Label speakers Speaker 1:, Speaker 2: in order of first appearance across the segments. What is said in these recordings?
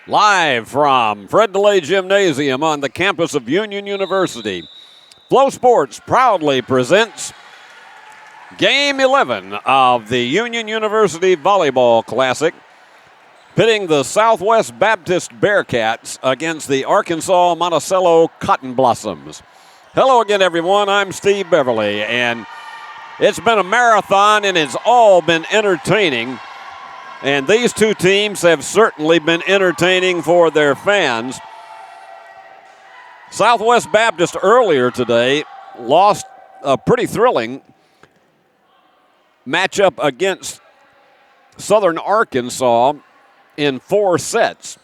Speaker 1: Live from Fred DeLay Gymnasium on the campus of Union University, Flow Sports proudly presents Game 11 of the Union University Volleyball Classic, pitting the Southwest Baptist Bearcats against the Arkansas Monticello Cotton Blossoms. Hello again, everyone. I'm Steve Beverly, and it's been a marathon, and it's all been entertaining. And these two teams have certainly been entertaining for their fans. Southwest Baptist earlier today lost a pretty thrilling matchup against Southern Arkansas in 4 sets.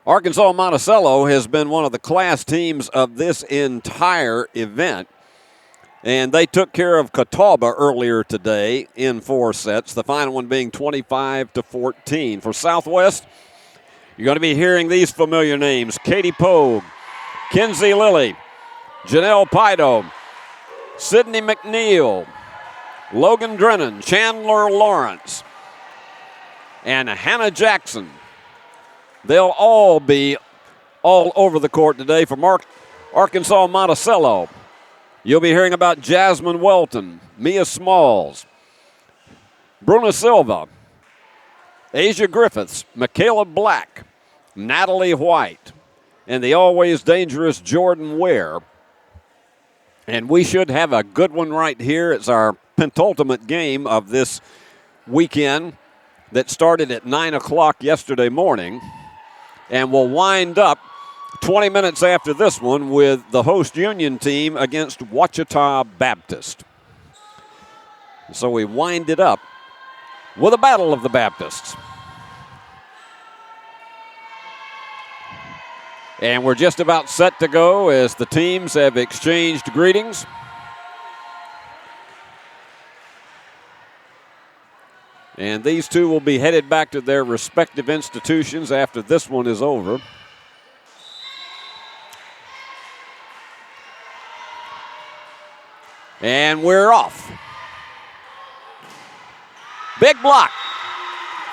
Speaker 1: Arkansas Monticello has been one of the class teams of this entire event. And they took care of Catawba earlier today in 4 sets, the final one being 25-14. For Southwest, you're going to be hearing these familiar names: Katie Pogue, Kenzie Lilly, Janelle Pido, Sydney McNeil, Logan Drennan, Chandler Lawrence, and Hannah Jackson. They'll all be all over the court today from Arkansas Monticello. You'll be hearing about Jasmine Welton, Mia Smalls, Bruna Silva, Asia Griffiths, Michaela Black, Natalie White, and the always dangerous Jordan Ware. And we should have a good one right here. It's our penultimate game of this weekend that started at 9 o'clock yesterday morning. And we'll wind up 20 minutes after this one with the host Union team against Ouachita Baptist. So we wind it up with a battle of the Baptists. And we're just about set to go as the teams have exchanged greetings. And these two will be headed back to their respective institutions after this one is over. And we're off. Big block.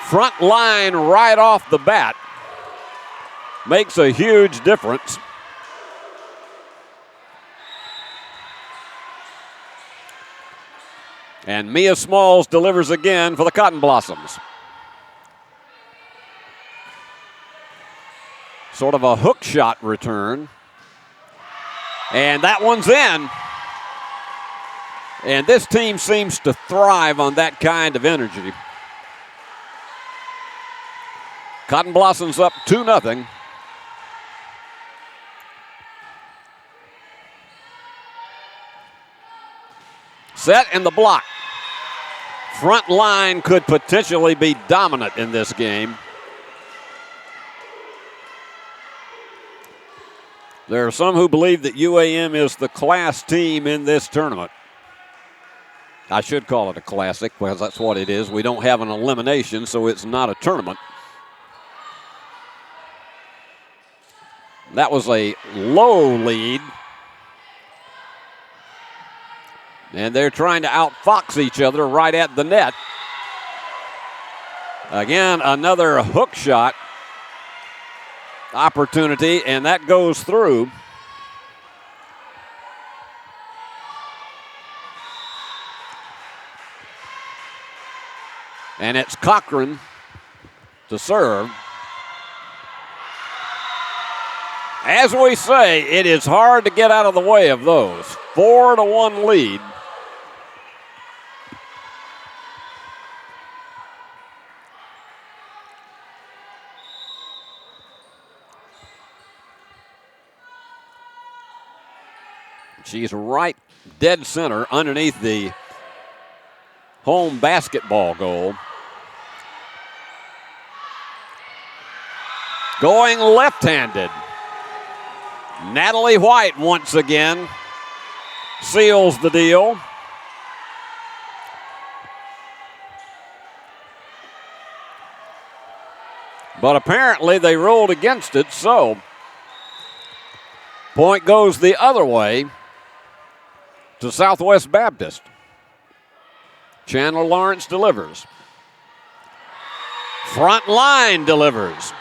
Speaker 1: Front line right off the bat. Makes a huge difference. And Mia Smalls delivers again for the Cotton Blossoms. Sort of a hook shot return. And that one's in. And this team seems to thrive on that kind of energy. Cotton Blossoms up 2-0. Set in the block. Front line could potentially be dominant in this game. There are some who believe that UAM is the class team in this tournament. I should call it a classic because that's what it is. We don't have an elimination, so it's not a tournament. That was a low lead. And they're trying to outfox each other right at the net. Again, another hook shot opportunity, and that goes through. And it's Cochran to serve. As we say, it is hard to get out of the way of those. 4-1 lead. She's right dead center underneath the home basketball goal. Going left-handed. Natalie White once again seals the deal. But apparently they rolled against it, so point goes the other way to Southwest Baptist. Chandler Lawrence delivers. Front line delivers.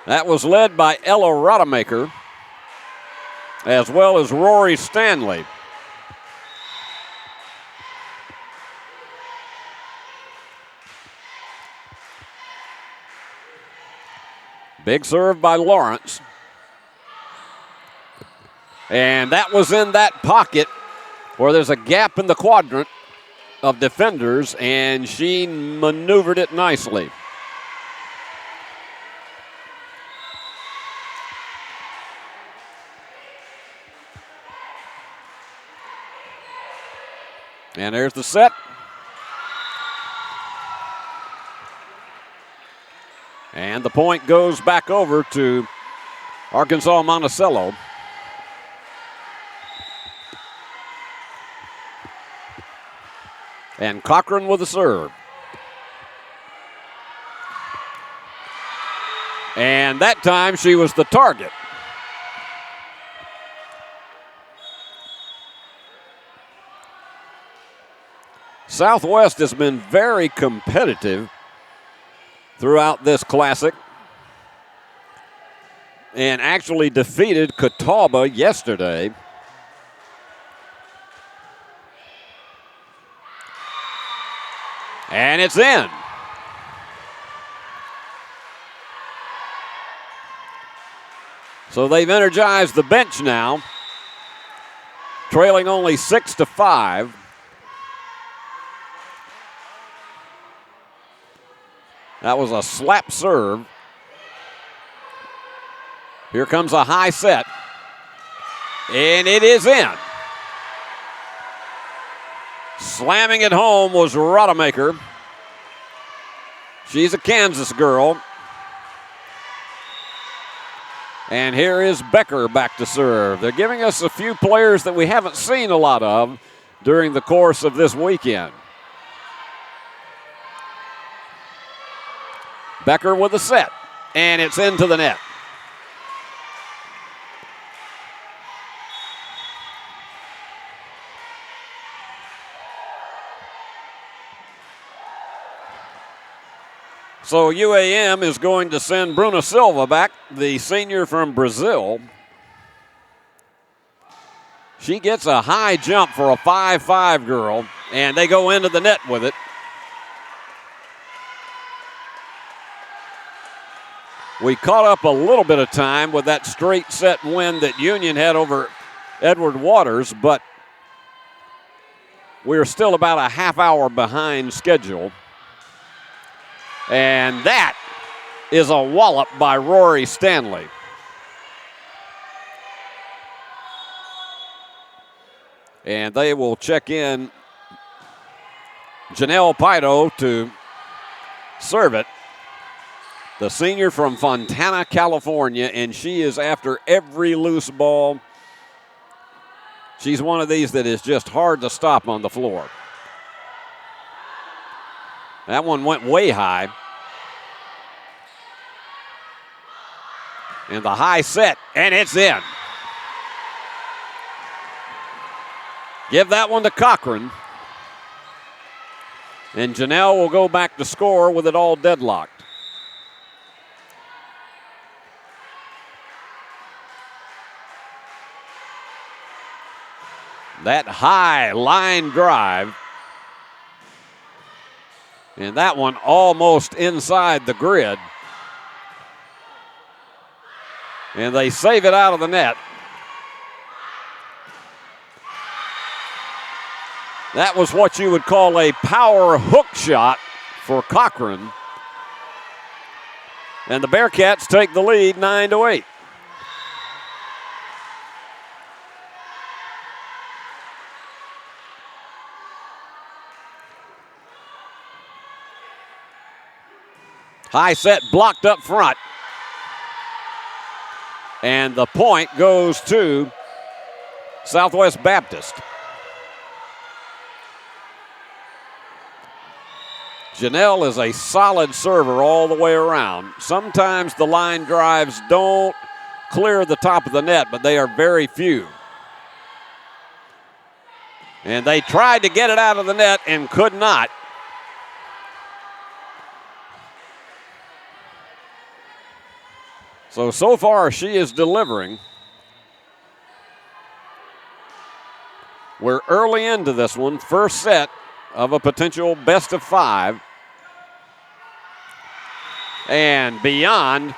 Speaker 1: That was led by Ella Rodemaker, as well as Rory Stanley. Big serve by Lawrence. And that was in that pocket where there's a gap in the quadrant of defenders, and she maneuvered it nicely. And there's the set. And the point goes back over to Arkansas Monticello. And Cochran with the serve. And that time she was the target. Southwest has been very competitive throughout this classic and actually defeated Catawba yesterday. And it's in. So they've energized the bench now, trailing only 6-5. That was a slap serve. Here comes a high set. And it is in. Slamming it home was Rodemaker. She's a Kansas girl. And here is Becker back to serve. They're giving us a few players that we haven't seen a lot of during the course of this weekend. Becker with a set, and it's into the net. So UAM is going to send Bruna Silva back, the senior from Brazil. She gets a high jump for a 5'5" girl, and they go into the net with it. We caught up a little bit of time with that straight set win that Union had over Edward Waters, but we're still about a half hour behind schedule. And that is a wallop by Rory Stanley. And they will check in Janelle Pido to serve it. The senior from Fontana, California, and she is after every loose ball. She's one of these that is just hard to stop on the floor. That one went way high. And the high set, and it's in. Give that one to Cochran. And Janelle will go back to score with it all deadlocked. That high line drive. And that one almost inside the grid. And they save it out of the net. That was what you would call a power hook shot for Cochran. And the Bearcats take the lead 9-8. High set blocked up front. And the point goes to Southwest Baptist. Janelle is a solid server all the way around. Sometimes the line drives don't clear the top of the net, but they are very few. And they tried to get it out of the net and could not. So far she is delivering. We're early into this one, first set of a potential best of 5. And beyond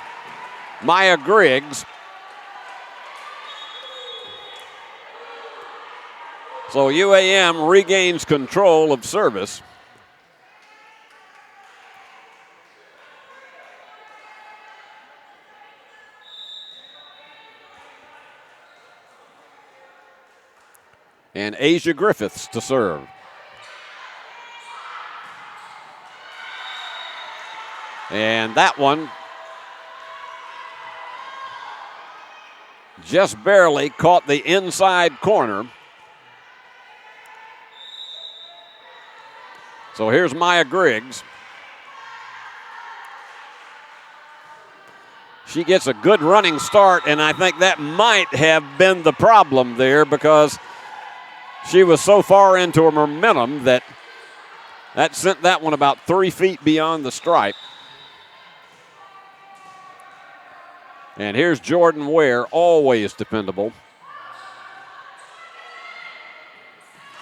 Speaker 1: Maya Griggs. So UAM regains control of service. And Asia Griffiths to serve. And that one just barely caught the inside corner. So here's Maya Griggs. She gets a good running start, and I think that might have been the problem there because she was so far into her momentum that sent that one about 3 feet beyond the stripe. And here's Jordan Ware, always dependable.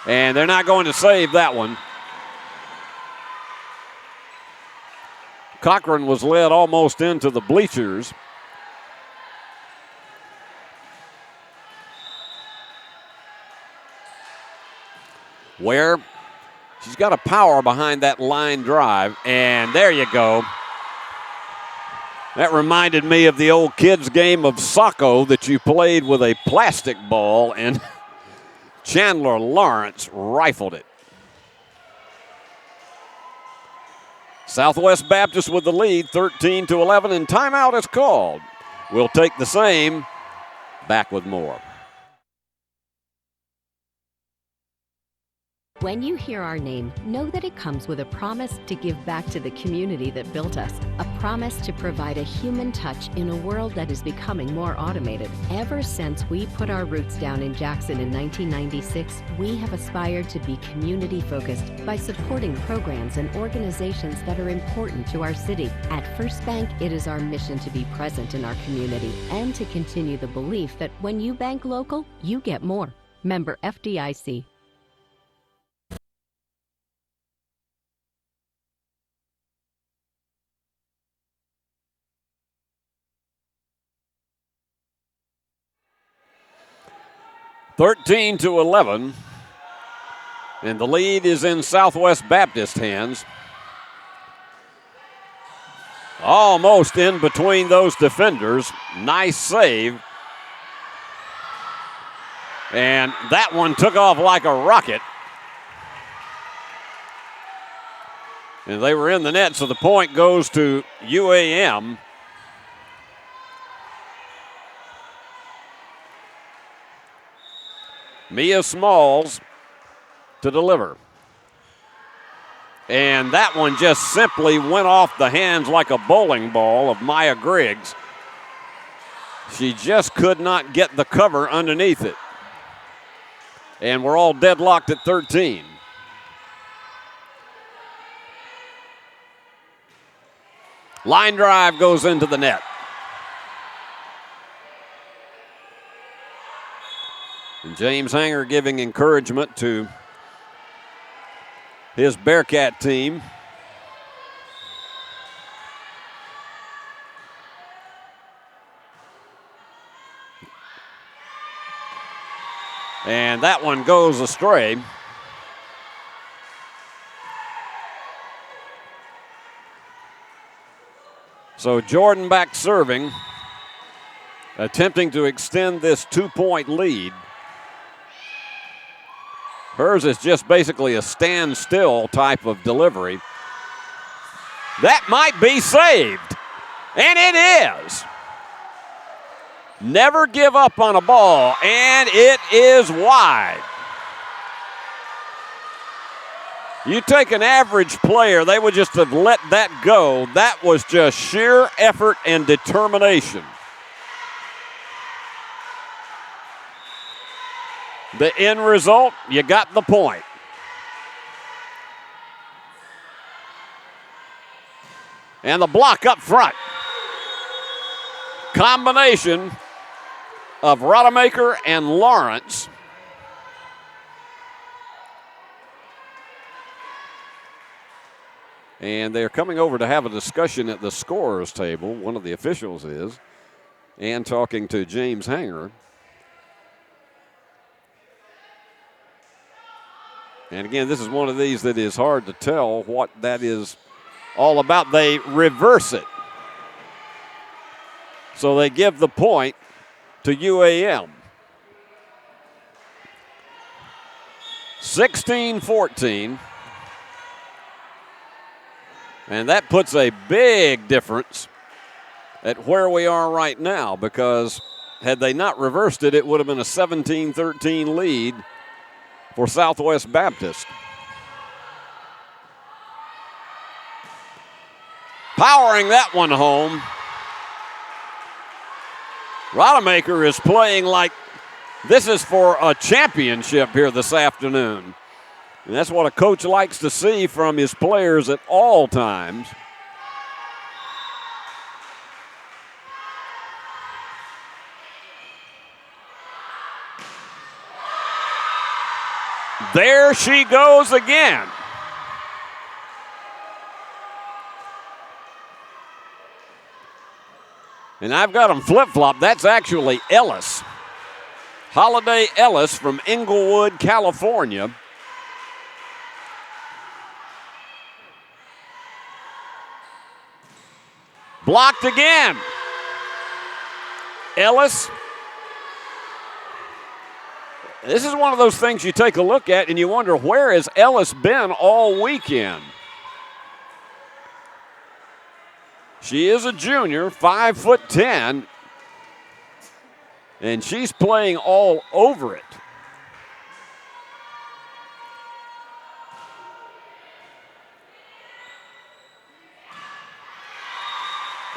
Speaker 1: And they're not going to save that one. Cochran was led almost into the bleachers. Ware, she's got a power behind that line drive, and there you go. That reminded me of the old kids' game of Socko that you played with a plastic ball, and Chandler Lawrence rifled it. Southwest Baptist with the lead, 13-11, and timeout is called. We'll take the same. Back with more.
Speaker 2: When you hear our name, know that it comes with a promise to give back to the community that built us. A promise to provide a human touch in a world that is becoming more automated. Ever since we put our roots down in Jackson in 1996, we have aspired to be community-focused by supporting programs and organizations that are important to our city. At First Bank, it is our mission to be present in our community and to continue the belief that when you bank local, you get more. Member FDIC.
Speaker 1: (13-11), and the lead is in Southwest Baptist hands. Almost in between those defenders. Nice save. And that one took off like a rocket. And they were in the net, so the point goes to UAM. Mia Smalls to deliver. And that one just simply went off the hands like a bowling ball of Maya Griggs. She just could not get the cover underneath it. And we're all deadlocked at 13. Line drive goes into the net. And James Hanger giving encouragement to his Bearcat team. And that one goes astray. So Jordan back serving, attempting to extend this 2-point lead. Hers is just basically a standstill type of delivery. That might be saved, and it is. Never give up on a ball, and it is wide. You take an average player, they would just have let that go. That was just sheer effort and determination. The end result, you got the point. And the block up front. combination of Rodemaker and Lawrence. And they're coming over to have a discussion at the scorer's table. One of the officials is, and talking to James Hanger. And again, this is one of these that is hard to tell what that is all about. They reverse it. So they give the point to UAM. 16-14. And that puts a big difference at where we are right now, because had they not reversed it, it would have been a 17-13 lead for Southwest Baptist. Powering that one home. Rodemaker is playing like this is for a championship here this afternoon. And that's what a coach likes to see from his players at all times. There she goes again. And I've got them flip-flop. That's actually Ellis. Holiday Ellis from Inglewood, California. Blocked again. Ellis. This is one of those things you take a look at and you wonder, where has Ellis been all weekend? She is a junior, 5'10", and she's playing all over it.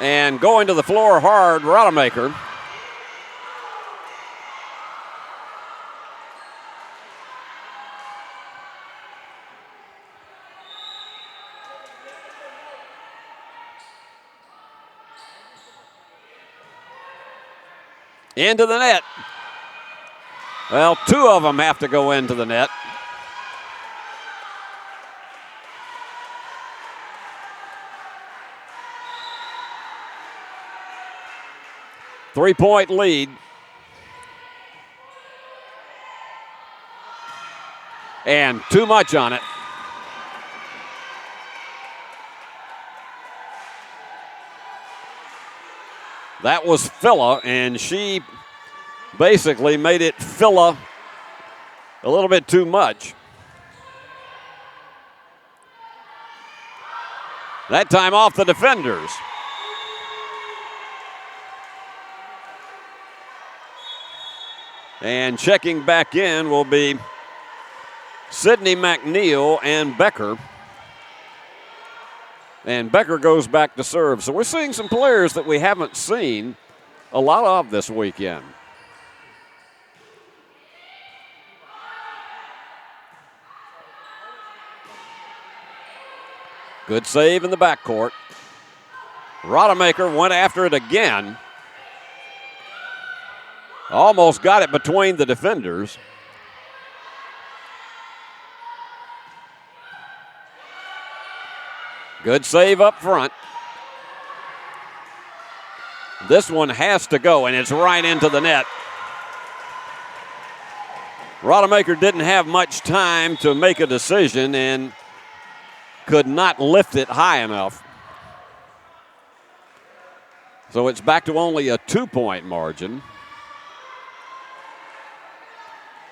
Speaker 1: And going to the floor hard, Rodemaker. Into the net. Well, two of them have to go into the net. Three-point lead. And too much on it. That was Phila, and she basically made it Phila a little bit too much. That time off the defenders. And checking back in will be Sydney McNeil and Becker. And Becker goes back to serve. So we're seeing some players that we haven't seen a lot of this weekend. Good save in the backcourt. Rodemaker went after it again. Almost got it between the defenders. Good save up front. This one has to go, and it's right into the net. Rodemaker didn't have much time to make a decision and could not lift it high enough. So it's back to only a 2-point margin.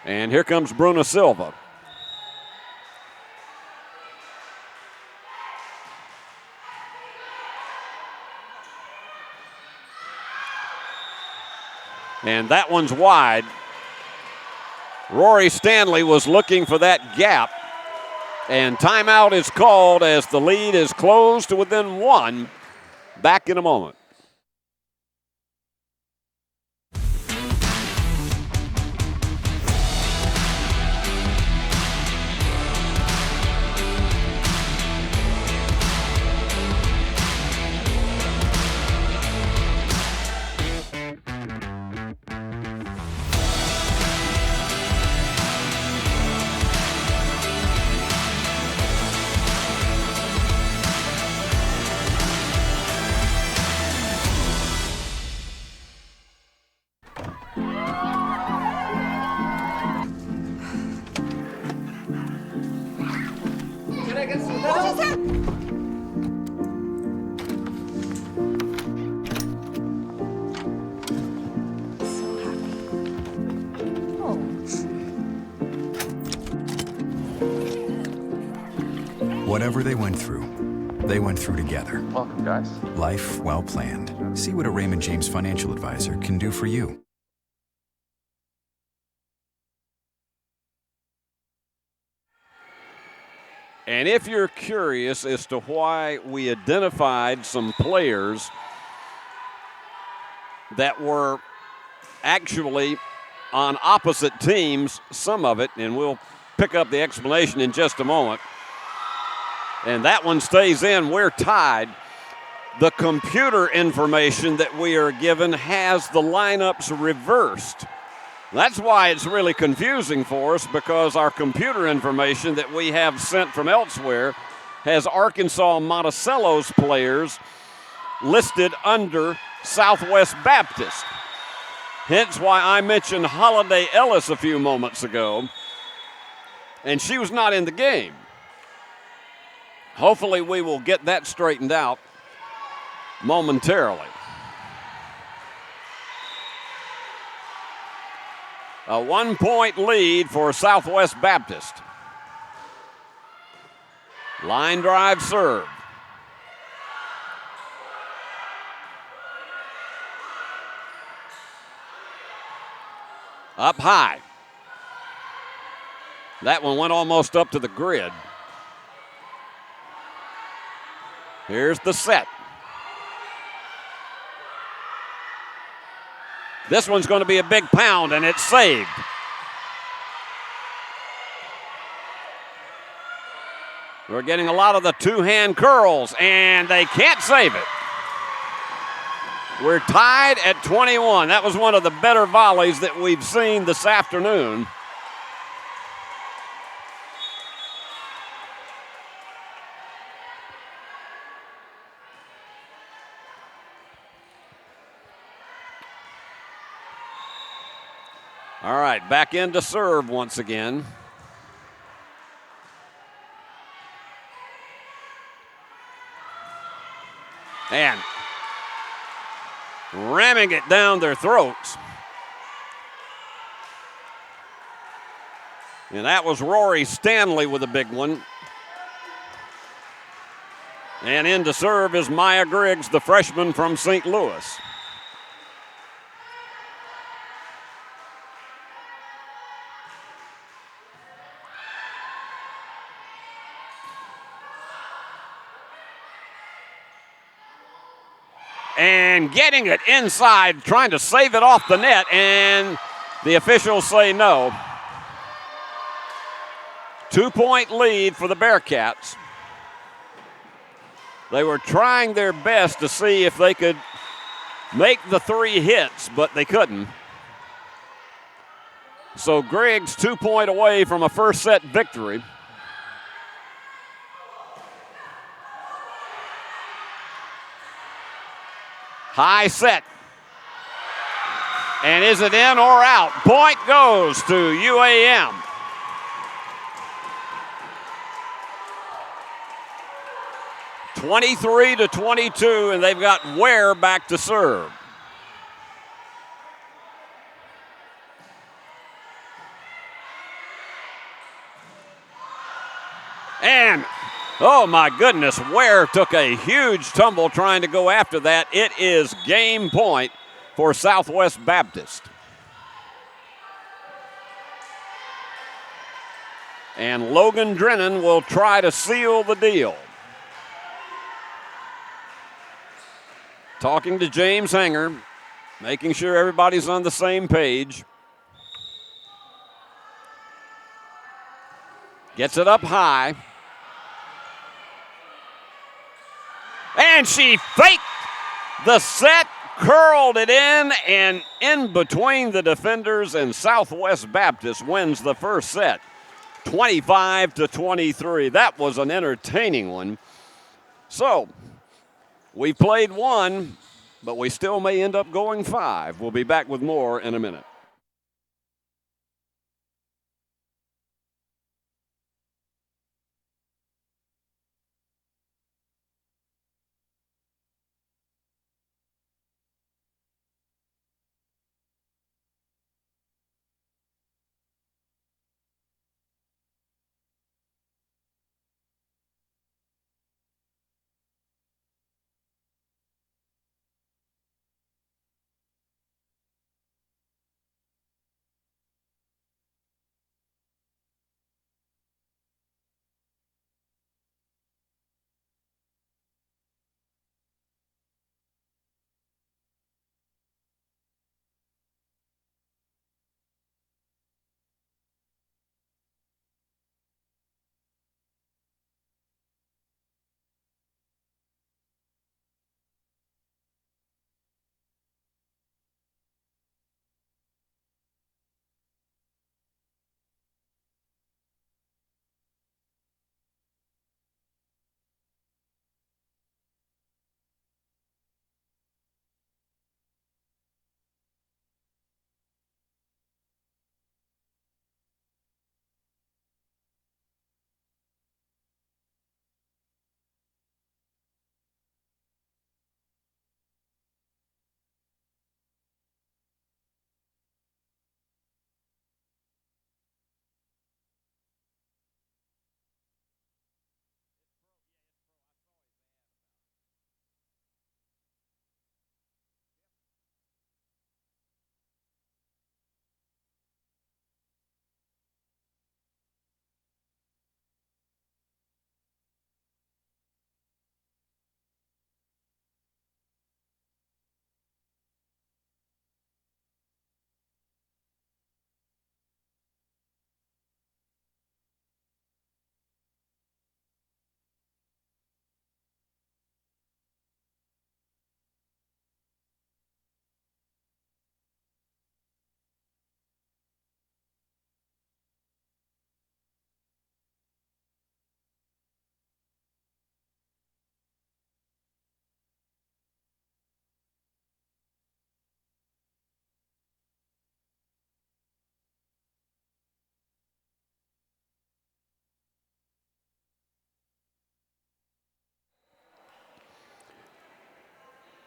Speaker 1: And here comes Bruna Silva. And that one's wide. Rory Stanley was looking for that gap. And timeout is called as the lead is closed to within one. Back in a moment.
Speaker 3: Whatever they went through together.
Speaker 4: Welcome, guys.
Speaker 3: Life well planned. See what a Raymond James financial advisor can do for you.
Speaker 1: And if you're curious as to why we identified some players that were actually on opposite teams, some of it, and we'll pick up the explanation in just a moment. And that one stays in. We're tied. The computer information that we are given has the lineups reversed. That's why it's really confusing for us, because our computer information that we have sent from elsewhere has Arkansas Monticello's players listed under Southwest Baptist. Hence why I mentioned Holiday Ellis a few moments ago, and she was not in the game. Hopefully we will get that straightened out momentarily. A 1-point lead for Southwest Baptist. Line drive serve. Up high. That one went almost up to the grid. Here's the set. This one's going to be a big pound, and it's saved. We're getting a lot of the two-hand curls, and they can't save it. We're tied at 21. That was one of the better volleys that we've seen this afternoon. All right, back in to serve once again. And ramming it down their throats. And that was Rory Stanley with a big one. And in to serve is Maya Griggs, the freshman from St. Louis. And getting it inside, trying to save it off the net, and the officials say no. 2-point lead for the Bearcats. They were trying their best to see if they could make the 3 hits, but they couldn't. So Griggs 2 point away from a first set victory. High set. And is it in or out? Point goes to UAM. (23-22), and they've got Ware back to serve. And oh my goodness, Ware took a huge tumble trying to go after that. It is game point for Southwest Baptist. And Logan Drennan will try to seal the deal. Talking to James Hanger, making sure everybody's on the same page. Gets it up high. And she faked the set, curled it in, and in between the defenders, and Southwest Baptist wins the first set, 25-23. That was an entertaining one. So, we played 1, but we still may end up going 5. We'll be back with more in a minute.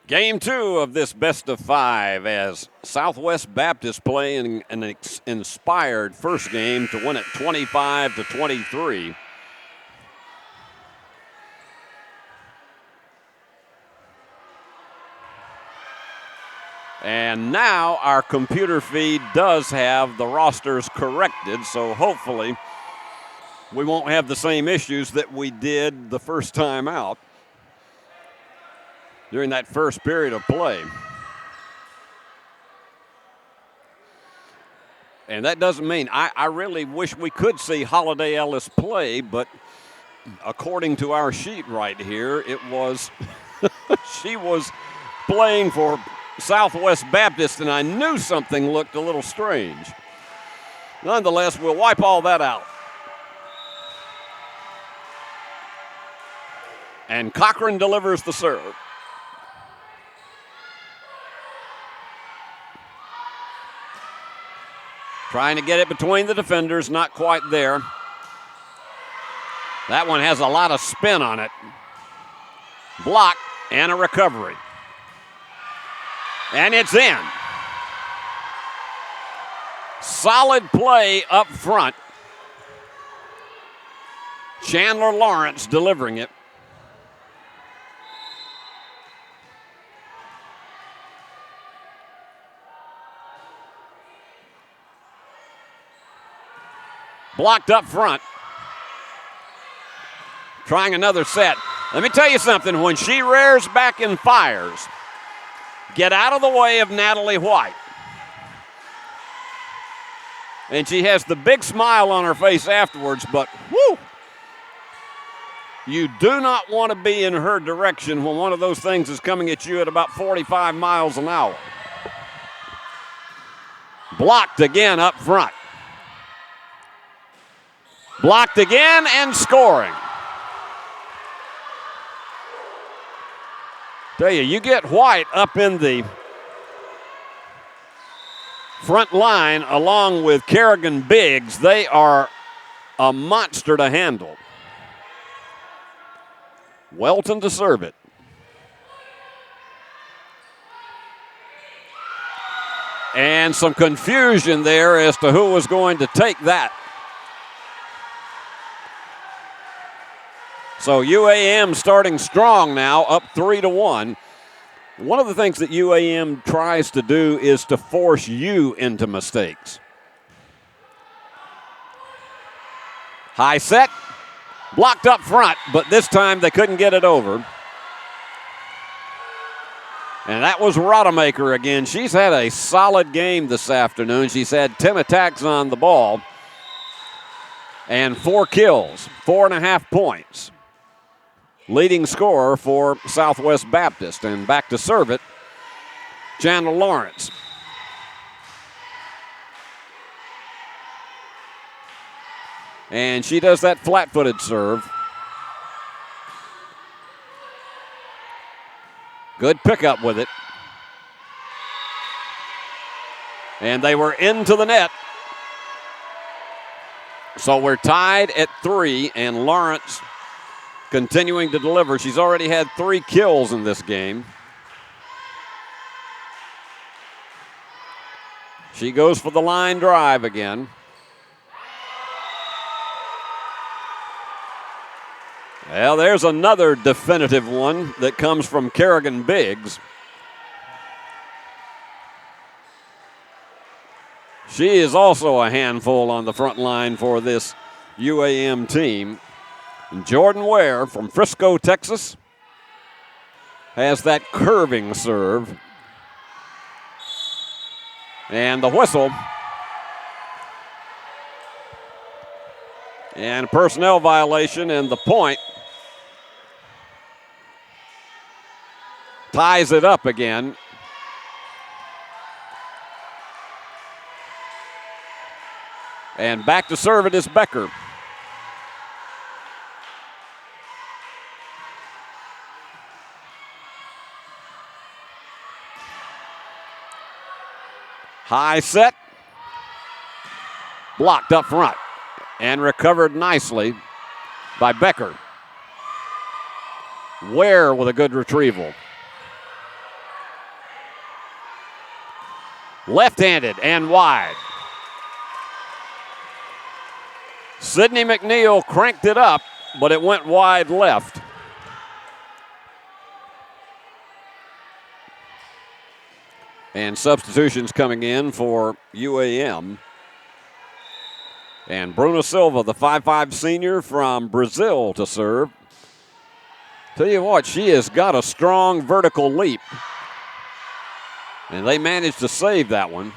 Speaker 1: Game 2 of this best of 5 as Southwest Baptist playing an inspired first game to win it 25-23. And now our computer feed does have the rosters corrected, so hopefully we won't have the same issues that we did the first time out during that first period of play. And that doesn't mean, I really wish we could see Holiday Ellis play, but according to our sheet right here, it was, she was playing for Southwest Baptist, and I knew something looked a little strange. Nonetheless, we'll wipe all that out. And Cochran delivers the serve. Trying to get it between the defenders, not quite there. That one has a lot of spin on it. Block and a recovery. And it's in. Solid play up front. Chandler Lawrence delivering it. Blocked up front. Trying another set. Let me tell you something. When she rears back and fires, get out of the way of Natalie White. And she has the big smile on her face afterwards, but whoo! You do not want to be in her direction when one of those things is coming at you at about 45 miles an hour. Blocked again up front. Blocked again and scoring. Tell you, you get White up in the front line along with Kerrigan Biggs. They are a monster to handle. Welton to serve it. And some confusion there as to who was going to take that. So UAM starting strong now, up 3-1. One of the things that UAM tries to do is to force you into mistakes. High set, blocked up front, but this time they couldn't get it over. And that was Rodemaker again. She's had a solid game this afternoon. She's had 10 attacks on the ball and 4 kills, 4.5 points. Leading scorer for Southwest Baptist. And back to serve it, Chandler Lawrence. And she does that flat-footed serve. Good pickup with it. And they were into the net. So we're tied at 3, and Lawrence continuing to deliver. She's already had 3 kills in this game. She goes for the line drive again. Well, there's another definitive one that comes from Kerrigan Biggs. She is also a handful on the front line for this UAM team. And Jordan Ware from Frisco, Texas, has that curving serve. And the whistle. And a personnel violation, and the point ties it up again. And back to serve it is Becker. High set, blocked up front, and recovered nicely by Becker. Ware with a good retrieval. Left-handed and wide. Sydney McNeil cranked it up, but it went wide left. And substitutions coming in for UAM. And Bruna Silva, the 5'5 senior from Brazil, to serve. Tell you what, she has got a strong vertical leap. And they managed to save that one.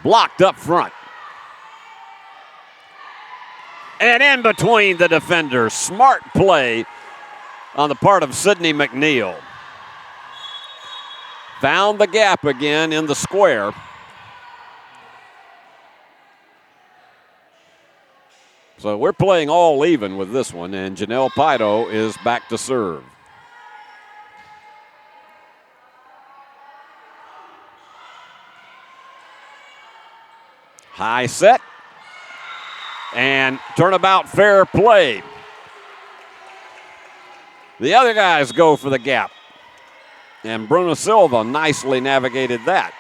Speaker 1: Blocked up front. And in between the defenders. Smart play on the part of Sydney McNeil. Found the gap again in the square. So we're playing all even with this one, and Janelle Pido is back to serve. High set. And turnabout fair play. The other guys go for the gap. And Bruna Silva nicely navigated that.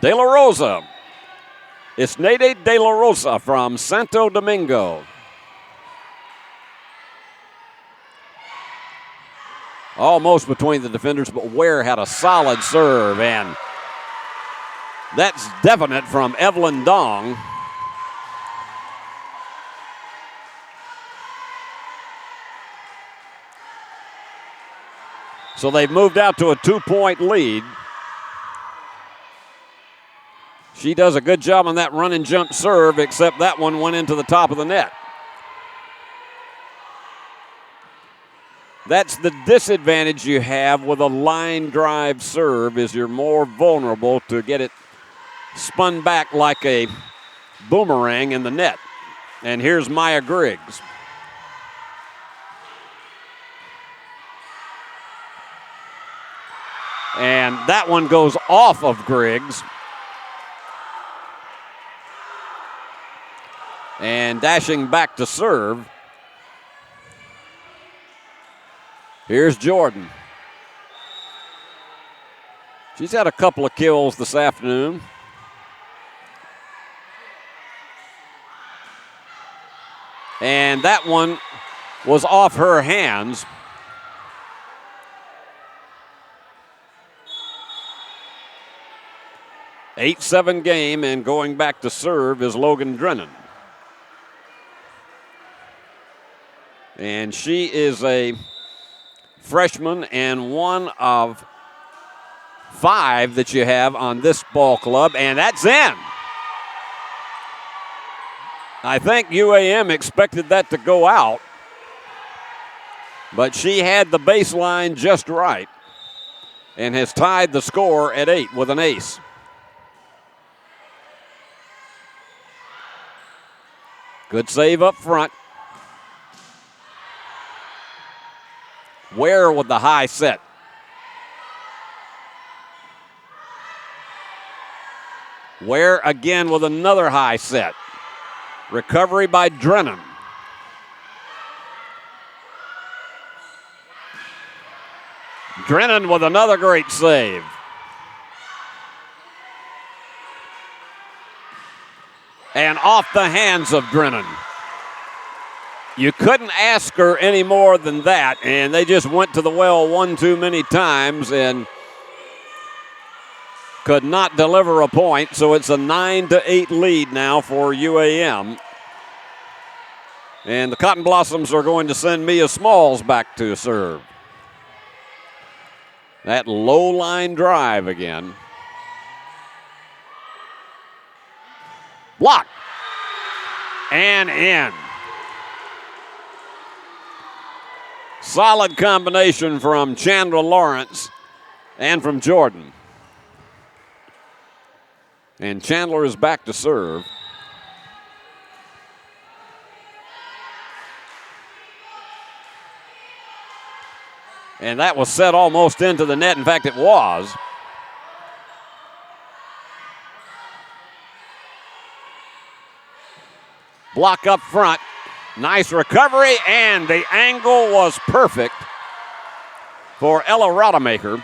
Speaker 1: De La Rosa. It's Nede De La Rosa from Santo Domingo. Almost between the defenders, but Ware had a solid serve, and that's definite from Evelyn Dong. So they've moved out to a 2-point lead. She does a good job on that run and jump serve, except that one went into the top of the net. That's the disadvantage you have with a line drive serve, is you're more vulnerable to get it spun back like a boomerang in the net. And here's Maya Griggs. And that one goes off of Griggs. And dashing back to serve. Here's Jordan. She's had a couple of kills this afternoon. And that one was off her hands. Eight-7 game, and going back to serve is Logan Drennan. And she is a freshman and one of 5 that you have on this ball club, and that's in. I think UAM expected that to go out, but she had the baseline just right and has tied the score at 8 with an ace. Good save up front. Ware with the high set. Ware again with another high set. Recovery by Drennan. Drennan with another great save. And off the hands of Drennan. You couldn't ask her any more than that, and they just went to the well one too many times and could not deliver a point, so it's a 9-8 lead now for UAM. And the Cotton Blossoms are going to send Mia Smalls back to serve. That low line drive again. Block. And in. Solid combination from Chandra Lawrence and from Jordan. And Chandler is back to serve. And that was set almost into the net. In fact, it was. Block up front. Nice recovery, and the angle was perfect for Ella Rodemaker.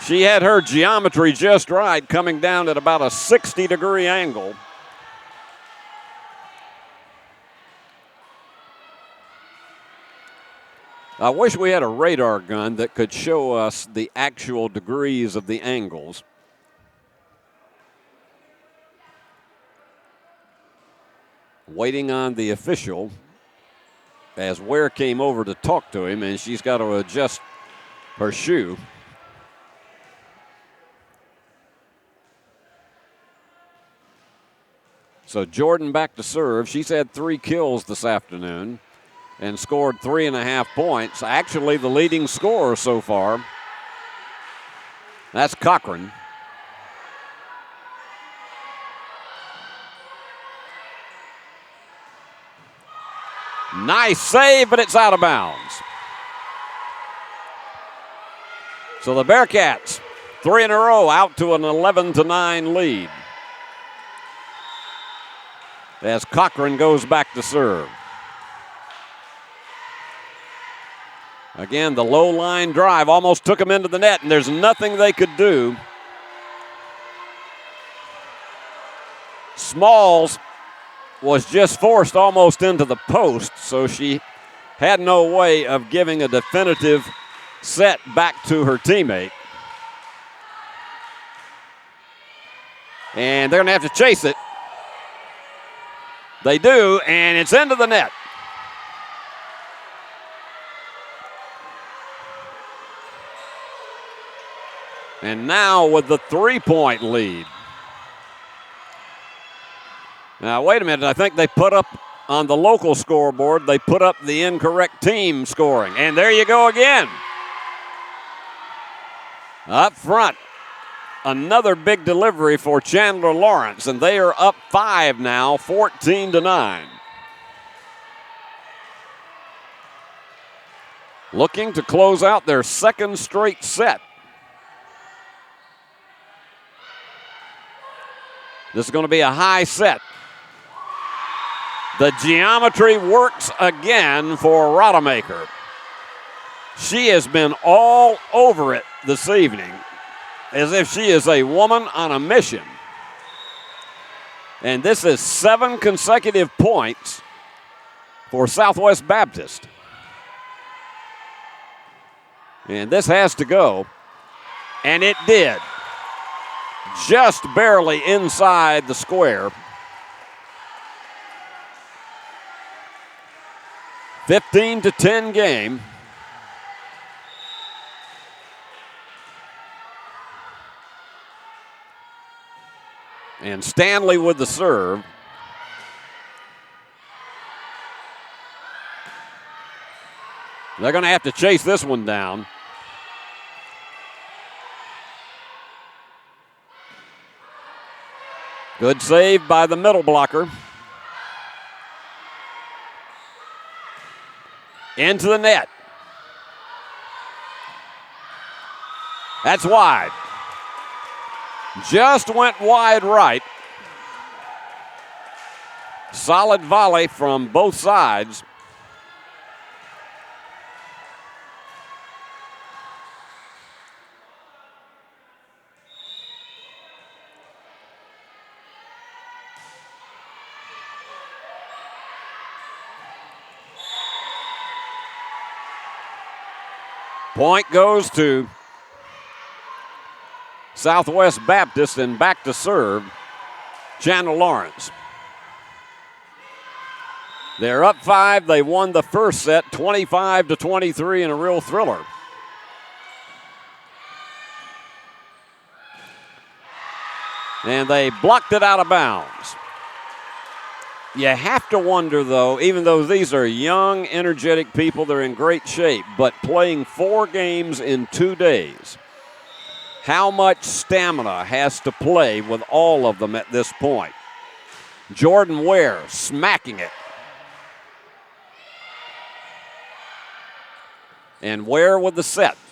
Speaker 1: She had her geometry just right, coming down at about a 60-degree angle. I wish we had a radar gun that could show us the actual degrees of the angles. Waiting on the official as Ware came over to talk to him, and she's got to adjust her shoe. So Jordan back to serve. She's had 3 kills this afternoon and scored 3.5 points. Actually, the leading scorer so far. That's Cochran. Nice save, but it's out of bounds. So the Bearcats, 3 in a row, out to an 11-9 lead, as Cochran goes back to serve. Again, the low line drive almost took him into the net, and there's nothing they could do. Smalls was just forced almost into the post, so she had no way of giving a definitive set back to her teammate. And they're going to have to chase it. They do, and it's into the net. And now with the 3-point lead. Now, wait a minute. I think they put up on the local scoreboard, they put up the incorrect team scoring. And there you go again. Up front, another big delivery for Chandler Lawrence, and they are up 5 now, 14-9. Looking to close out their second straight set. This is going to be a high set. The geometry works again for Rodemaker. She has been all over it this evening, as if she is a woman on a mission. And this is 7 consecutive points for Southwest Baptist. And this has to go. And it did. Just barely inside the square. 15-10 game. And Stanley with the serve. They're going to have to chase this one down. Good save by the middle blocker. Into the net. That's wide. Just went wide right. Solid volley from both sides. Point goes to Southwest Baptist, and back to serve Chandler Lawrence. They're up 5. They won the first set 25-23 in a real thriller. And they blocked it out of bounds. You have to wonder, though, even though these are young, energetic people, they're in great shape, but playing 4 games in 2 days, how much stamina has to play with all of them at this point. Jordan Ware smacking it. And Ware with the set. –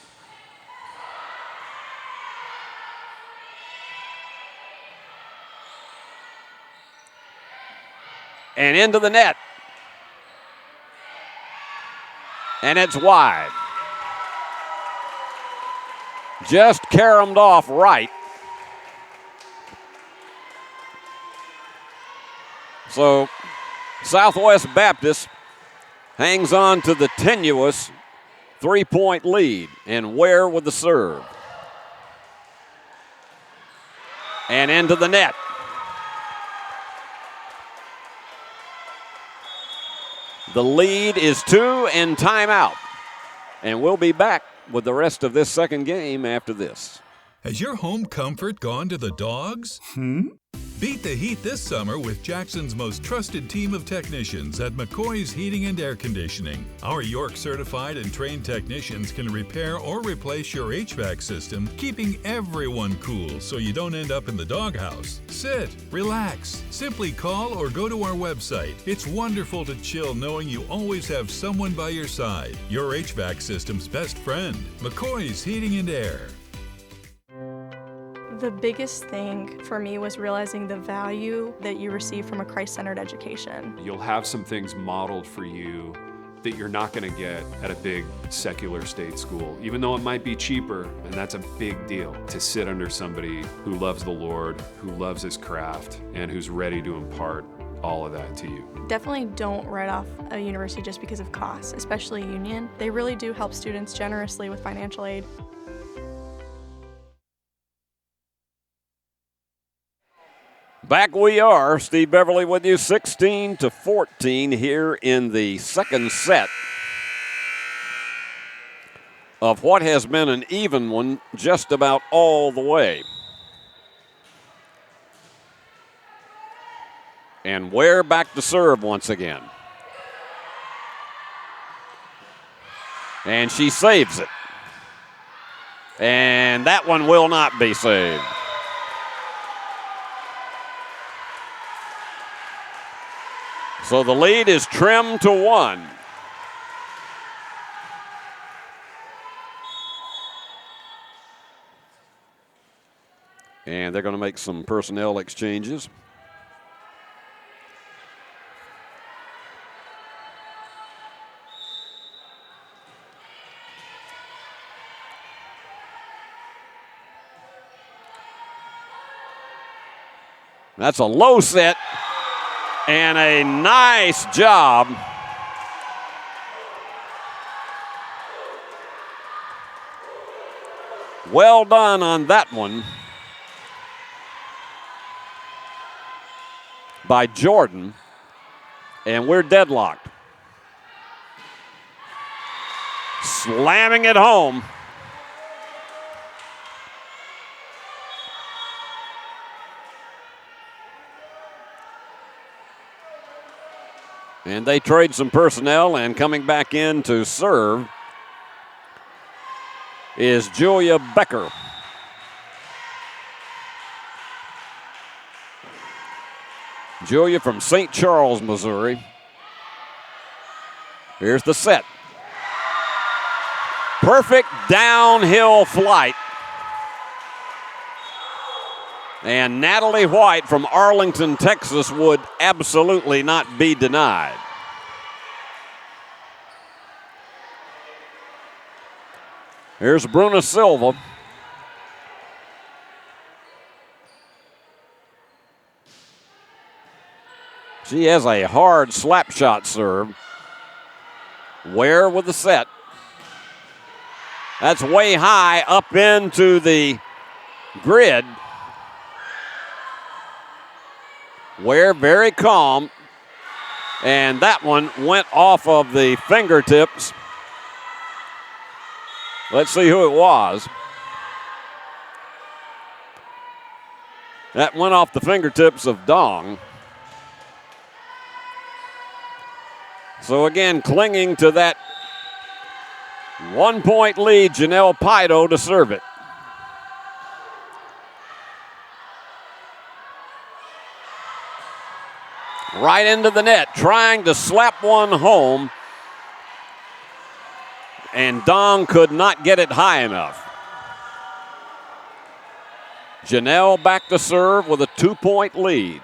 Speaker 1: And into the net. And it's wide. Just caromed off right. So Southwest Baptist hangs on to the tenuous 3-point lead. And Ware with the serve. And into the net. The lead is 2 and timeout. And we'll be back with the rest of this second game after this.
Speaker 4: Has your home comfort gone to the dogs? Beat the heat this summer with Jackson's most trusted team of technicians at McCoy's Heating and Air Conditioning. Our York certified and trained technicians can repair or replace your HVAC system, keeping everyone cool so you don't end up in the doghouse. Sit, relax, simply call or go to our website. It's wonderful to chill knowing you always have someone by your side. Your HVAC system's best friend, McCoy's Heating and Air.
Speaker 5: The biggest thing for me was realizing the value that you receive from a Christ-centered education.
Speaker 6: You'll have some things modeled for you that you're not going to get at a big secular state school, even though it might be cheaper, and that's a big deal to sit under somebody who loves the Lord, who loves his craft, and who's ready to impart all of that to you.
Speaker 5: Definitely don't write off a university just because of costs, especially Union. They really do help students generously with financial aid.
Speaker 1: Back we are, Steve Beverly with you, 16-14 here in the second set of what has been an even one just about all the way. And Ware back to serve once again. And she saves it. And that one will not be saved. So the lead is trimmed to 1. And they're going to make some personnel exchanges. That's a low set. And a nice job well done on that one by Jordan. And we're deadlocked. Slamming it home. And they trade some personnel, and coming back in to serve is Julia Becker. Julia from St. Charles, Missouri. Here's the set. Perfect downhill flight. And Natalie White from Arlington, Texas would absolutely not be denied. Here's Bruna Silva. She has a hard slap shot serve. Ware with the set. That's way high up into the grid. Ware very calm, and that one went off of the fingertips. Let's see who it was. That went off the fingertips of Dong. So again, clinging to that 1-point lead, Janelle Pido to serve it. Right into the net, trying to slap one home. And Dong could not get it high enough. Janelle back to serve with a 2-point lead.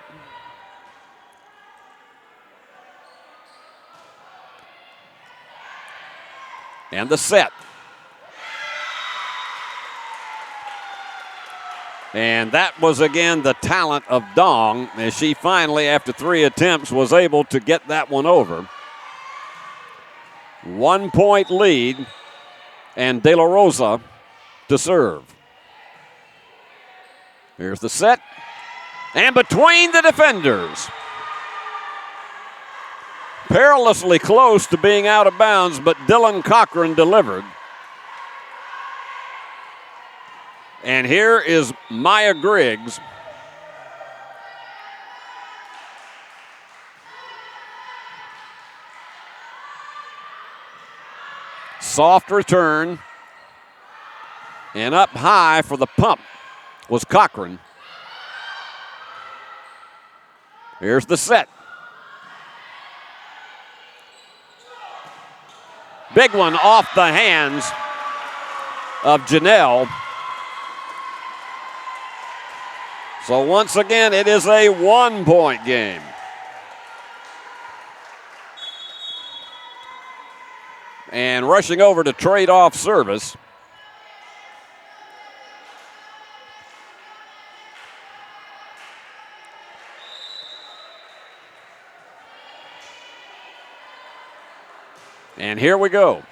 Speaker 1: And the set. And that was again the talent of Dong, as she finally, after 3 attempts, was able to get that one over. 1 point lead, and De La Rosa to serve. Here's the set, and between the defenders. Perilously close to being out of bounds, but Dylan Cochran delivered. And here is Maya Griggs. Soft return. And up high for the pump was Cochran. Here's the set. Big one off the hands of Janelle. So once again, it is a 1 point game. And rushing over to trade off service. And here we go.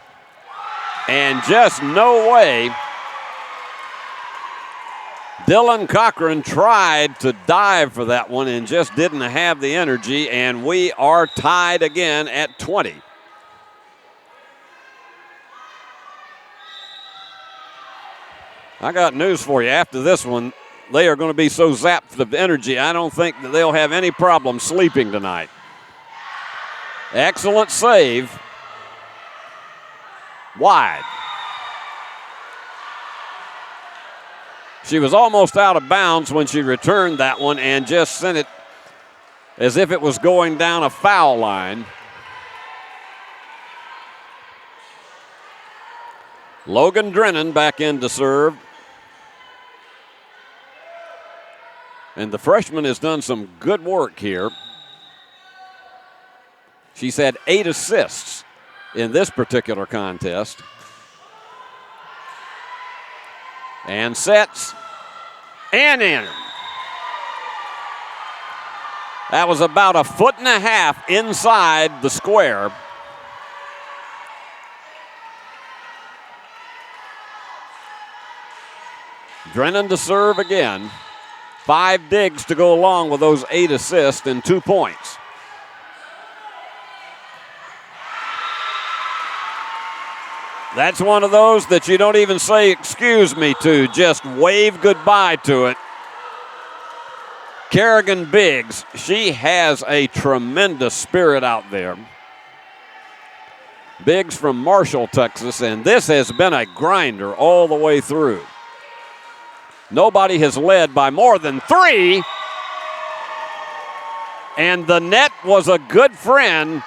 Speaker 1: And just no way. Dylan Cochran tried to dive for that one and just didn't have the energy, and we are tied again at 20. I got news for you. After this one, they are going to be so zapped of energy, I don't think that they'll have any problem sleeping tonight. Excellent save. Wide. She was almost out of bounds when she returned that one and just sent it as if it was going down a foul line. Logan Drennan back in to serve. And the freshman has done some good work here. She's had 8 assists in this particular contest. And sets and in. That was about 1.5 feet inside the square. Drennan to serve again. 5 digs to go along with those 8 assists and 2 points. That's one of those that you don't even say excuse me to, just wave goodbye to it. Kerrigan Biggs, she has a tremendous spirit out there. Biggs from Marshall, Texas, and this has been a grinder all the way through. Nobody has led by more than 3. And the net was a good friend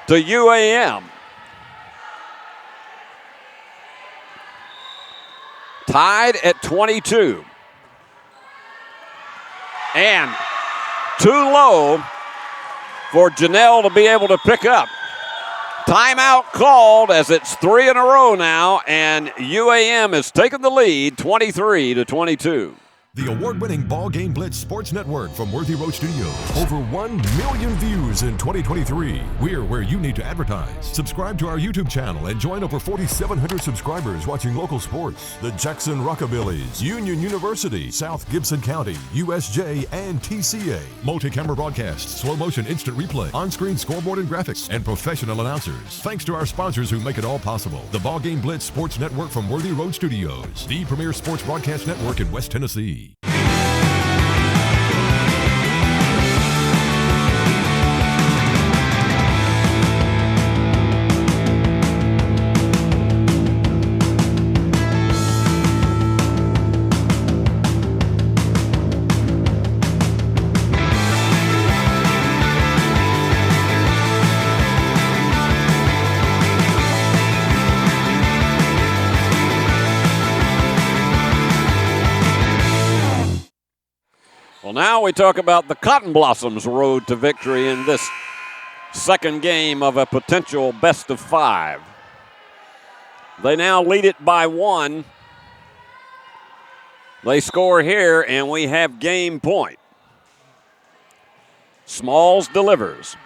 Speaker 1: to UAM. Tied at 22. And too low for Janelle to be able to pick up. Timeout called as it's 3 in a row now, and UAM has taken the lead 23-22.
Speaker 7: The award-winning BallGame Blitz Sports Network from Worthy Road Studios. Over 1 million views in 2023. We're where you need to advertise. Subscribe to our YouTube channel and join over 4,700 subscribers watching local sports. The Jackson Rockabillys, Union University, South Gibson County, USJ, and TCA. Multi-camera broadcasts, slow motion instant replay, on-screen scoreboard and graphics, and professional announcers. Thanks to our sponsors who make it all possible. The BallGame Blitz Sports Network from Worthy Road Studios. The premier sports broadcast network in West Tennessee.
Speaker 1: Now we talk about the Cotton Blossoms' road to victory in this second game of a potential best of 5. They now lead it by 1. They score here, and we have game point. Smalls delivers.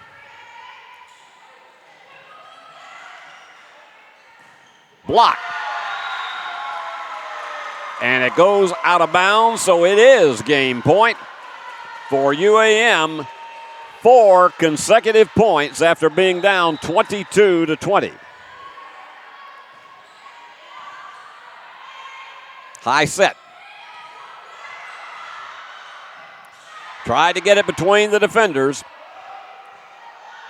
Speaker 1: Block. And it goes out of bounds, so it is game point for UAM. 4 consecutive points after being down 22-20. High set. Tried to get it between the defenders,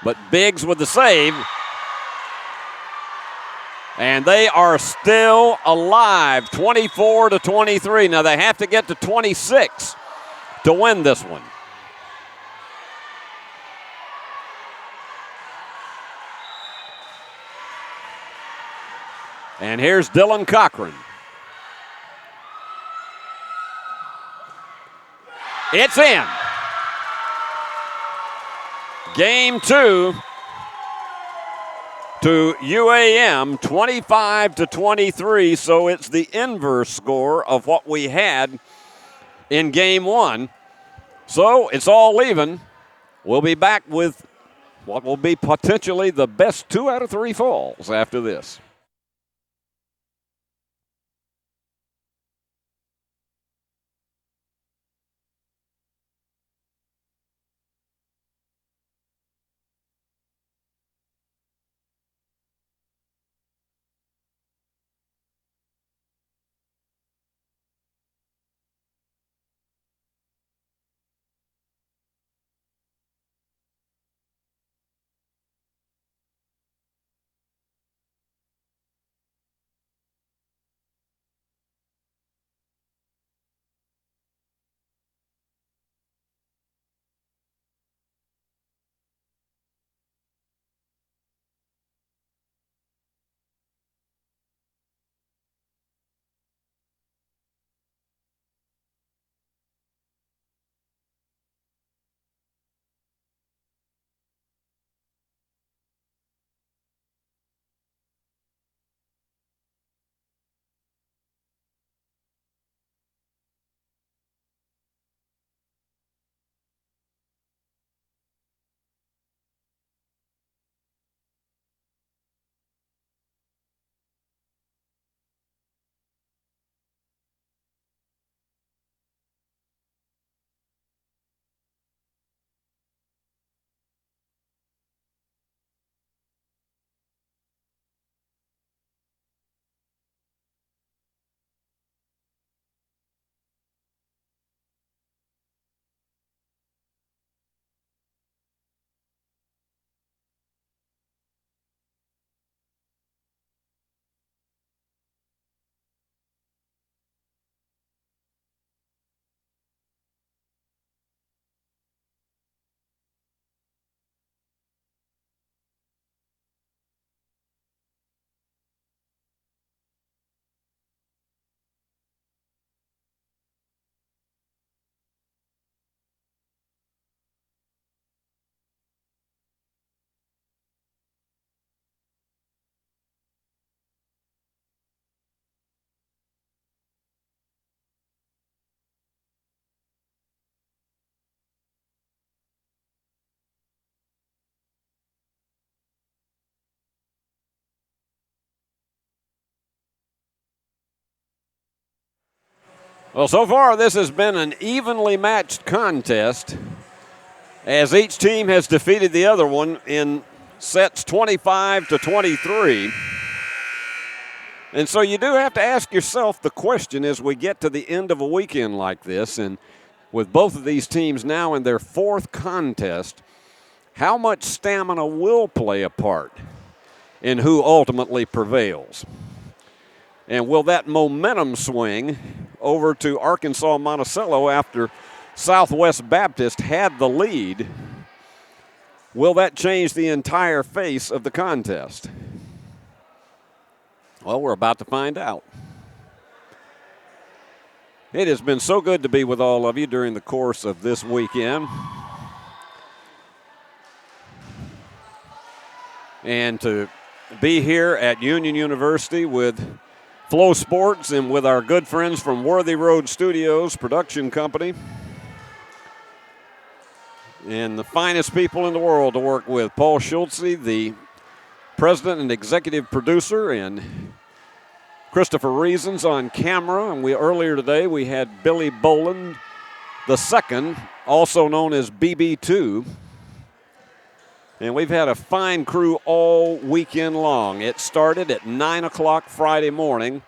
Speaker 1: but Biggs with the save. And they are still alive, 24-23. Now they have to get to 26 to win this one. And here's Dylan Cochran. It's in. Game 2 to UAM, 25-23, so it's the inverse score of what we had in game 1. So it's all even. We'll be back with what will be potentially the best 2 out of 3 falls after this. Well, so far this has been an evenly matched contest as each team has defeated the other one in sets 25-23. And so you do have to ask yourself the question as we get to the end of a weekend like this, and with both of these teams now in their 4th contest, how much stamina will play a part in who ultimately prevails? And will that momentum swing over to Arkansas Monticello after Southwest Baptist had the lead? Will that change the entire face of the contest? Well, we're about to find out. It has been so good to be with all of you during the course of this weekend. And to be here at Union University with Flow Sports and with our good friends from Worthy Road Studios production company. And the finest people in the world to work with. Paul Schultze, the president and executive producer, and Christopher Reasons on camera. And earlier today we had Billy Boland II, also known as BB2. And we've had a fine crew all weekend long. It started at 9 o'clock Friday morning,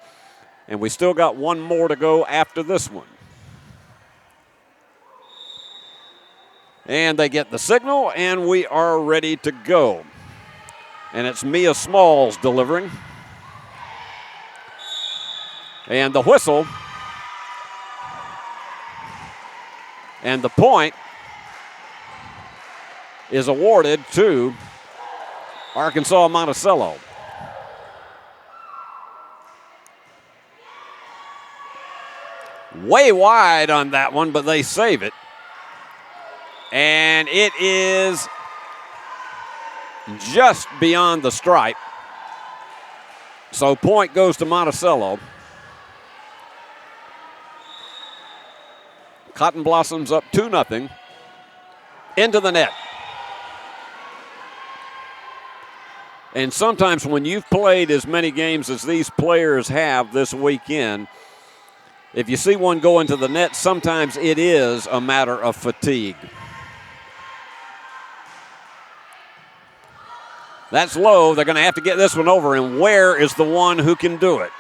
Speaker 1: and we still got one more to go after this one. And they get the signal, and we are ready to go. And it's Mia Smalls delivering. And the whistle. And the point is awarded to Arkansas Monticello. Way wide on that one, but they save it. And it is just beyond the stripe. So point goes to Monticello. Cotton Blossoms up 2-0 into the net. And sometimes when you've played as many games as these players have this weekend, if you see one go into the net, sometimes it is a matter of fatigue. That's low. They're going to have to get this one over, and Ware is the one who can do it.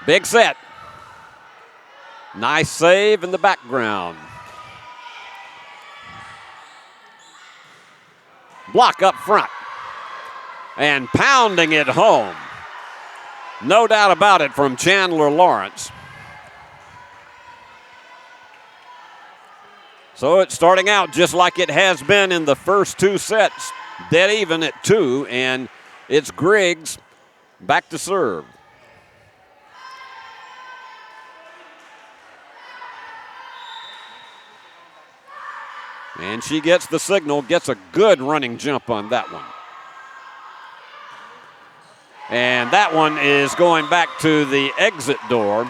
Speaker 1: Big set. Nice save in the background. Block up front. And pounding it home. No doubt about it from Chandler Lawrence. So it's starting out just like it has been in the first two sets. Dead even at 2, and it's Griggs back to serve. And she gets the signal, gets a good running jump on that one. And that one is going back to the exit door.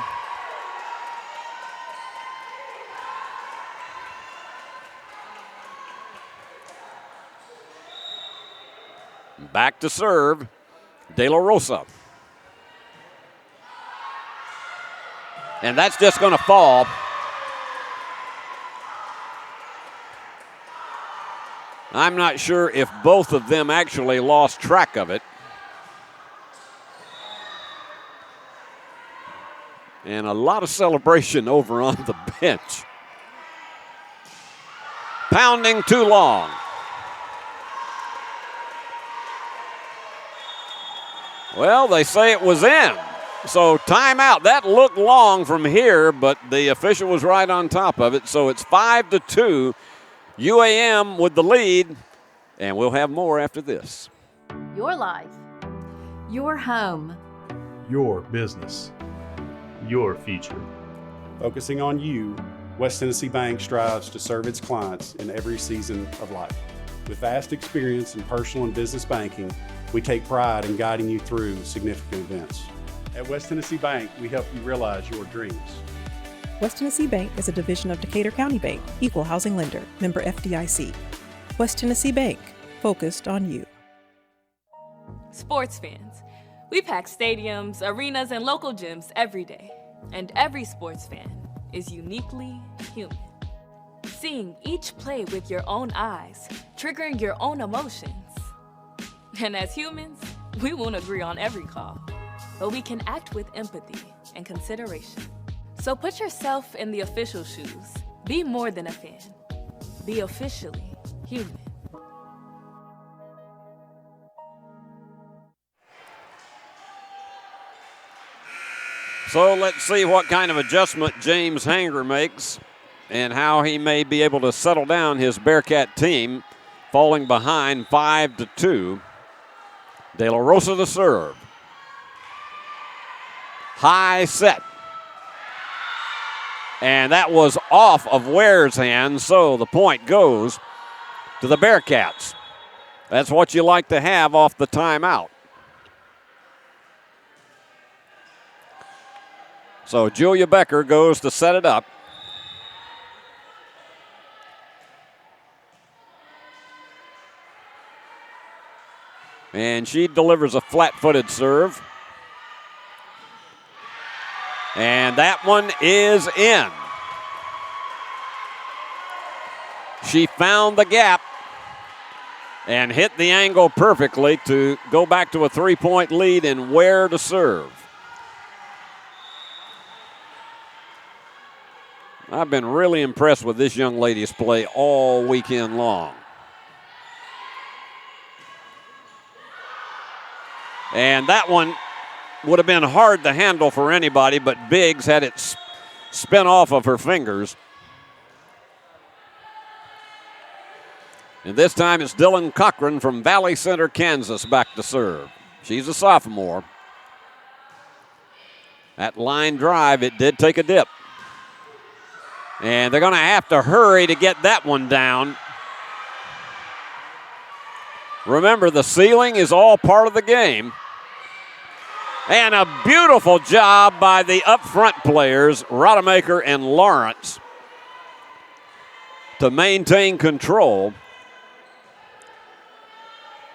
Speaker 1: Back to serve, De La Rosa. And that's just going to fall. I'm not sure if both of them actually lost track of it. And a lot of celebration over on the bench. Pounding too long. Well, they say it was in. So timeout. That looked long from here, but the official was right on top of it. So it's 5-2. UAM with the lead, and we'll have more after this.
Speaker 8: Your life. Your home.
Speaker 9: Your business. Your future.
Speaker 10: Focusing on you, West Tennessee Bank strives to serve its clients in every season of life. With vast experience in personal and business banking, we take pride in guiding you through significant events. At West Tennessee Bank, we help you realize your dreams.
Speaker 11: West Tennessee Bank is a division of Decatur County Bank, equal housing lender, member FDIC. West Tennessee Bank, focused on you.
Speaker 12: Sports fans, we pack stadiums, arenas, and local gyms every day. And every sports fan is uniquely human. Seeing each play with your own eyes, triggering your own emotions. And as humans, we won't agree on every call, but we can act with empathy and consideration. So put yourself in the official shoes. Be more than a fan. Be officially human.
Speaker 1: So let's see what kind of adjustment James Hanger makes and how he may be able to settle down his Bearcat team, falling behind 5-2. De La Rosa to serve. High set. And that was off of Ware's hand, so the point goes to the Bearcats. That's what you like to have off the timeout. So Julia Becker goes to set it up. And she delivers a flat-footed serve. And that one is in. She found the gap and hit the angle perfectly to go back to a 3-point lead and where to serve. I've been really impressed with this young lady's play all weekend long. And that one would have been hard to handle for anybody, but Biggs had it spin off of her fingers. And this time it's Dylan Cochran from Valley Center, Kansas, back to serve. She's a sophomore. That line drive, it did take a dip. And they're going to have to hurry to get that one down. Remember, the ceiling is all part of the game. And a beautiful job by the up front players, Rodemaker and Lawrence, to maintain control.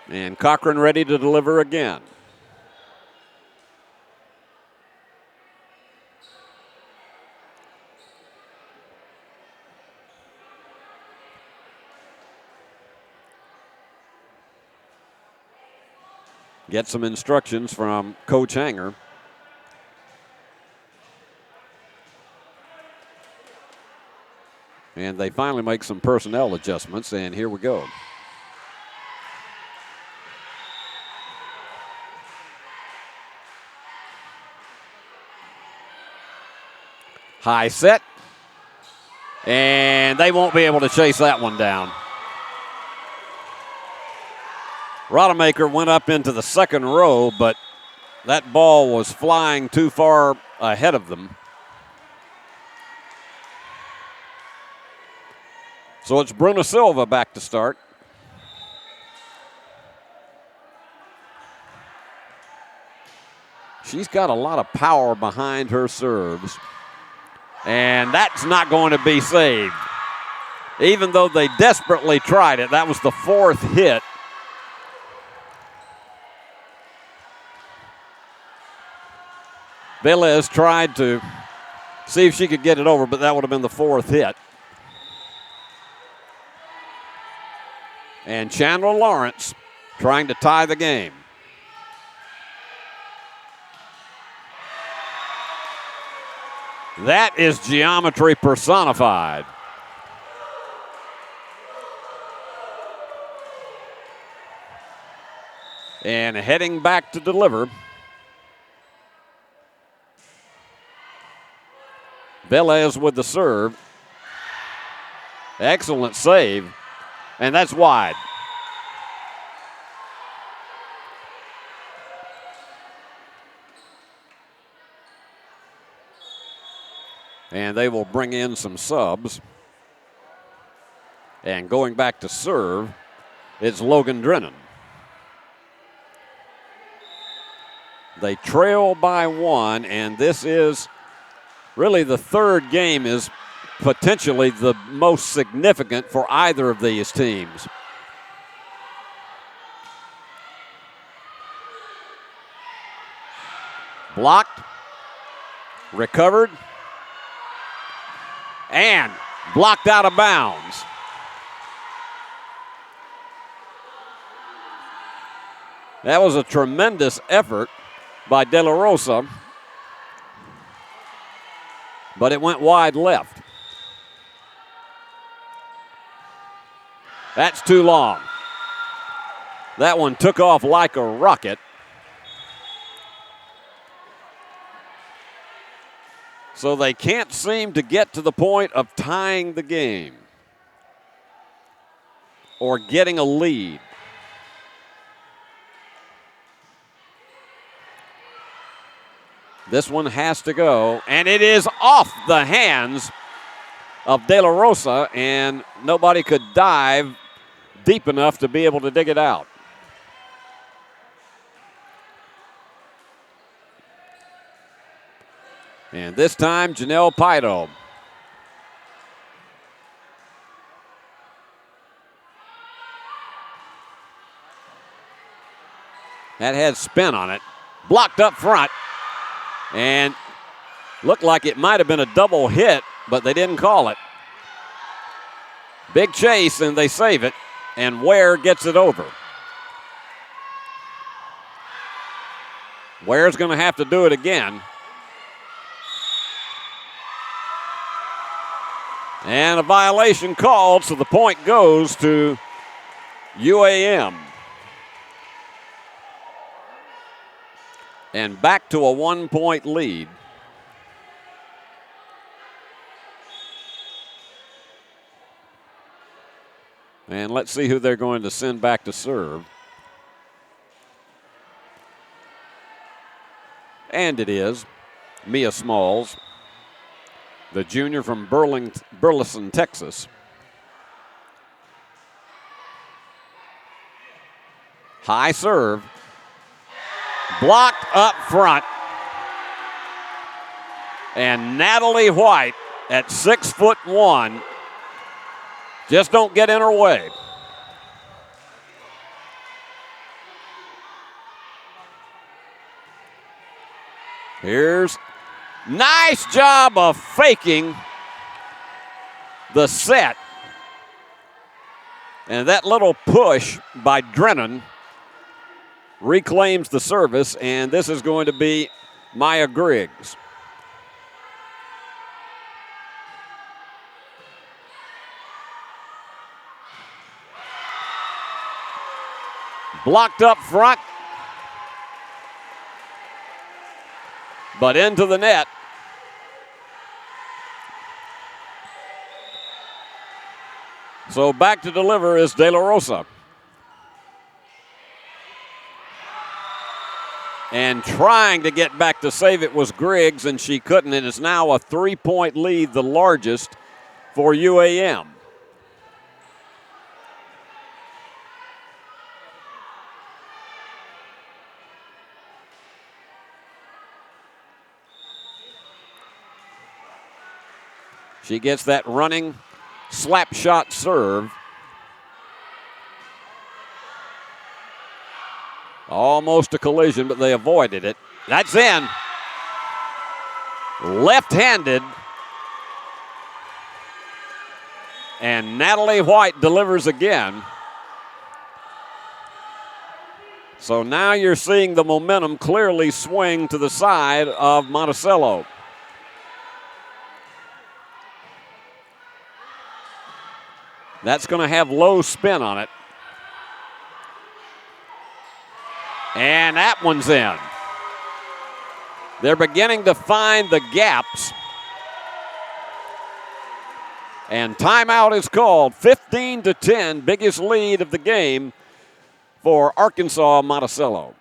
Speaker 1: And Cochran ready to deliver again. Get some instructions from Coach Hanger. And they finally make some personnel adjustments, and here we go. High set. And they won't be able to chase that one down. Rodemaker went up into the second row, but that ball was flying too far ahead of them. So it's Bruna Silva back to start. She's got a lot of power behind her serves. And that's not going to be saved. Even though they desperately tried it, that was the fourth hit. Velez tried to see if she could get it over, but that would have been the fourth hit. And Chandler Lawrence trying to tie the game. That is geometry personified. And heading back to deliver. Velez with the serve. Excellent save. And that's wide. And they will bring in some subs. And going back to serve, it's Logan Drennan. They trail by one, and this is really the third game is potentially the most significant for either of these teams. Blocked, recovered, and blocked out of bounds. That was a tremendous effort by De La Rosa, but it went wide left. That's too long. That one took off like a rocket. So they can't seem to get to the point of tying the game or getting a lead. This one has to go, and it is off the hands of De La Rosa, and nobody could dive deep enough to be able to dig it out. And this time, Janelle Pido. That had spin on it. Blocked up front. And looked like it might have been a double hit, but they didn't call it. Big chase, and they save it. And Ware gets it over. Ware's going to have to do it again. And a violation called, so the point goes to UAM. And back to a 1-point lead. And let's see who they're going to send back to serve. And it is Mia Smalls, the junior from Burleson, Texas. High serve. Blocked up front. And Natalie White at 6'1" just don't get in her way. Here's nice job of faking the set. And that little push by Drennan reclaims the service, and this is going to be Maya Griggs. Blocked up front, but into the net. So back to deliver is De La Rosa. And trying to get back to save it was Griggs, and she couldn't. It is now a 3-point lead, the largest for UAM. She gets that running slap shot serve. Almost a collision, but they avoided it. That's in. Left-handed. And Natalie White delivers again. So now you're seeing the momentum clearly swing to the side of Monticello. That's going to have low spin on it. And that one's in. They're beginning to find the gaps. And timeout is called. 15-10, biggest lead of the game for Arkansas Monticello.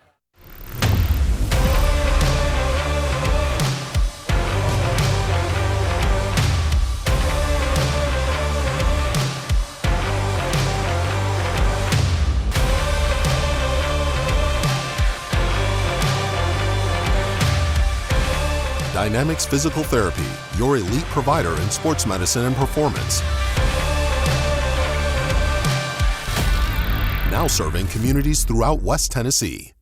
Speaker 13: Dynamics Physical Therapy, your elite provider in sports medicine and performance. Now serving communities throughout West Tennessee.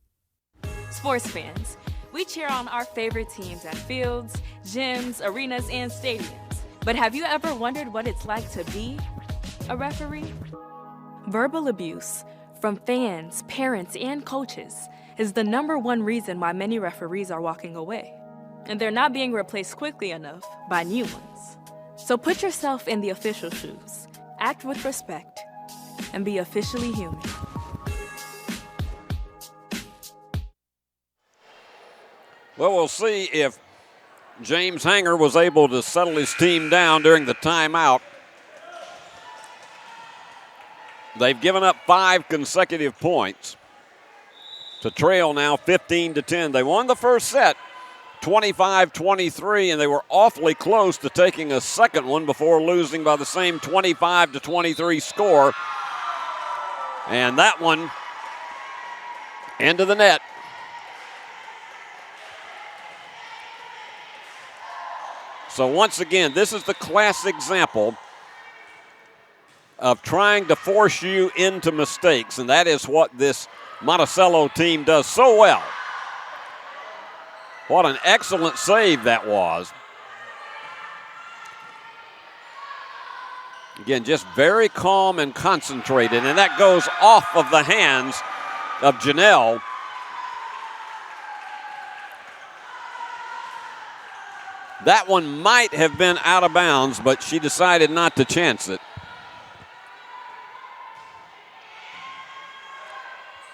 Speaker 12: Sports fans, we cheer on our favorite teams at fields, gyms, arenas, and stadiums. But have you ever wondered what it's like to be a referee? Verbal abuse from fans, parents, and coaches is the #1 reason why many referees are walking away. And they're not being replaced quickly enough by new ones. So put yourself in the official shoes, act with respect, and be officially human.
Speaker 1: Well, we'll see if James Hanger was able to settle his team down during the timeout. They've given up 5 consecutive points to trail now 15-10. They won the first set 25-23, and they were awfully close to taking a second one before losing by the same 25-23 score And that one into the net. So once again, this is the class example of trying to force you into mistakes, and that is what this Monticello team does so well. What an excellent save that was. Again, just very calm and concentrated, and that goes off of the hands of Janelle. That one might have been out of bounds, but she decided not to chance it.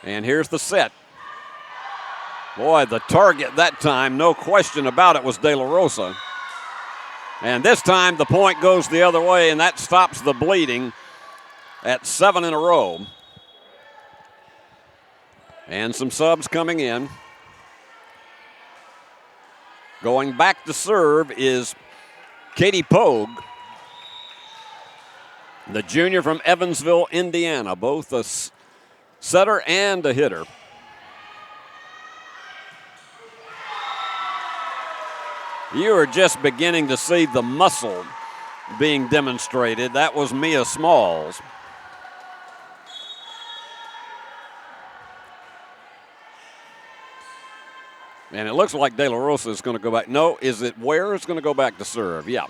Speaker 1: And here's the set. Boy, the target that time, no question about it, was De La Rosa. And this time the point goes the other way, and that stops the bleeding at 7 in a row. And some subs coming in. Going back to serve is Katie Pogue, the junior from Evansville, Indiana, both a setter and a hitter. You are just beginning to see the muscle being demonstrated. That was Mia Smalls. And it looks like De La Rosa is going to go back. No, is it Ware is going to go back to serve? Yeah.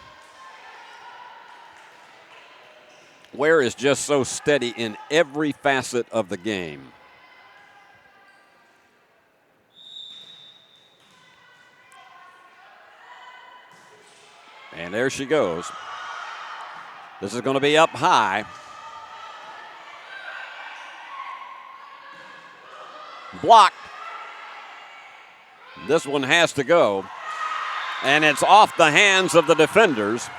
Speaker 1: Ware is just so steady in every facet of the game. And there she goes. This is going to be up high. Blocked. This one has to go. And it's off the hands of the defenders.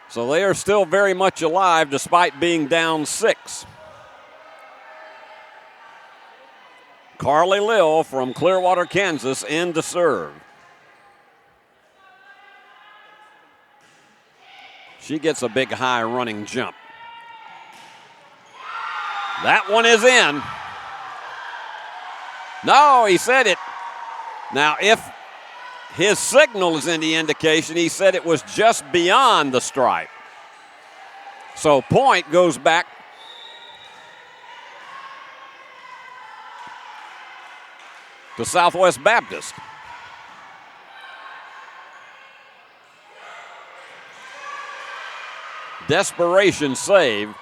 Speaker 1: So they are still very much alive despite being down 6. Carly Lill from Clearwater, Kansas, in to serve. She gets a big high running jump. That one is in. No, he said it. Now, if his signal is any indication, he said it was just beyond the stripe. So point goes back to Southwest Baptist. Desperation save.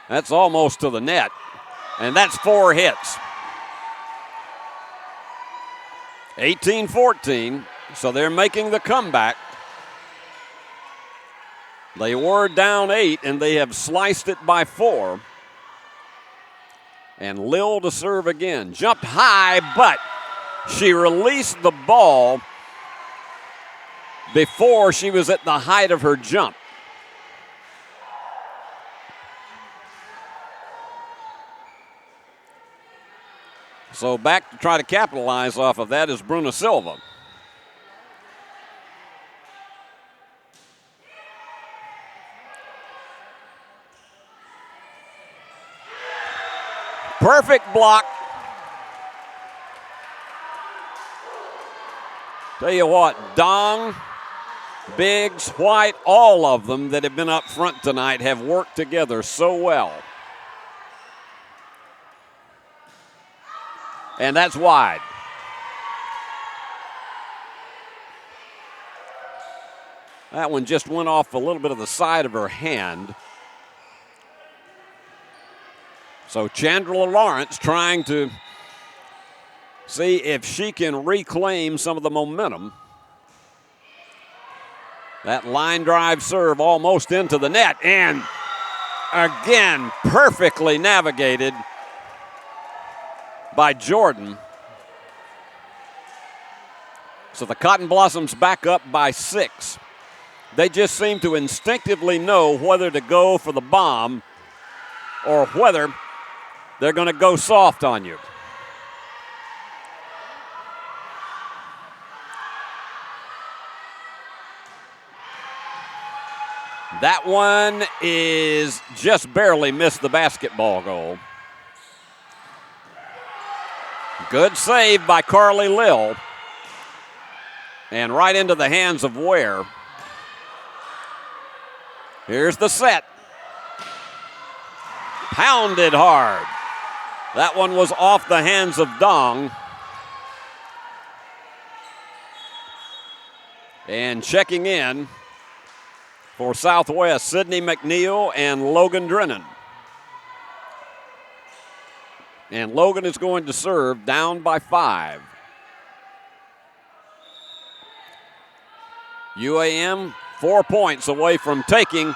Speaker 1: That's almost to the net. And that's 4 hits. 18-14, so they're making the comeback. They were down 8, and they have sliced it by 4. And Lill to serve again. Jumped high, but she released the ball before she was at the height of her jump. So back to try to capitalize off of that is Bruna Silva. Perfect block. Tell you what, Dong, Biggs, White, all of them that have been up front tonight have worked together so well. And that's wide. That one just went off a little bit of the side of her hand. So Chandra Lawrence trying to see if she can reclaim some of the momentum. That line drive serve almost into the net, and again, perfectly navigated by Jordan. So the Cotton Blossoms back up by 6. They just seem to instinctively know whether to go for the bomb or whether they're going to go soft on you. That one is just barely missed the basketball goal. Good save by Carly Lill. And right into the hands of Ware. Here's the set. Pounded hard. That one was off the hands of Dong. And checking in for Southwest, Sydney McNeil and Logan Drennan. And Logan is going to serve down by 5. UAM 4 points away from taking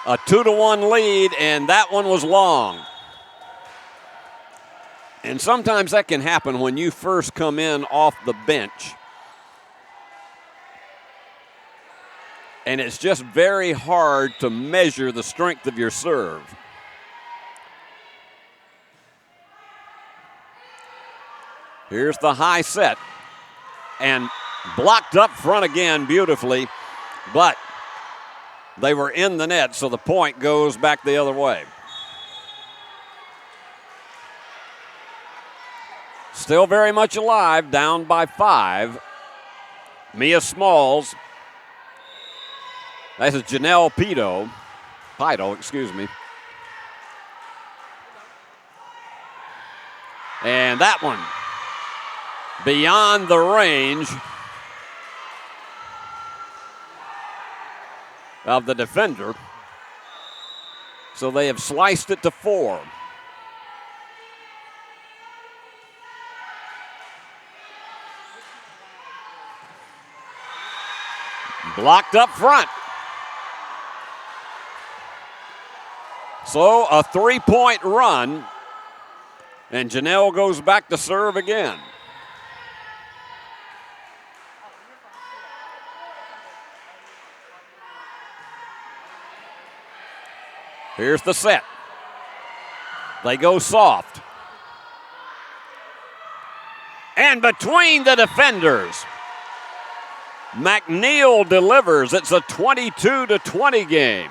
Speaker 1: a 2-1 lead, and that one was long. And sometimes that can happen when you first come in off the bench. And it's just very hard to measure the strength of your serve. Here's the high set. And blocked up front again beautifully, but they were in the net, so the point goes back the other way. Still very much alive, down by 5. Mia Smalls. That's Janelle Pito, excuse me. And that one beyond the range of the defender. So they have sliced it to 4. Blocked up front. So a 3-point run, and Janelle goes back to serve again. Here's the set. They go soft. And between the defenders, McNeil delivers. It's a 22-20 game.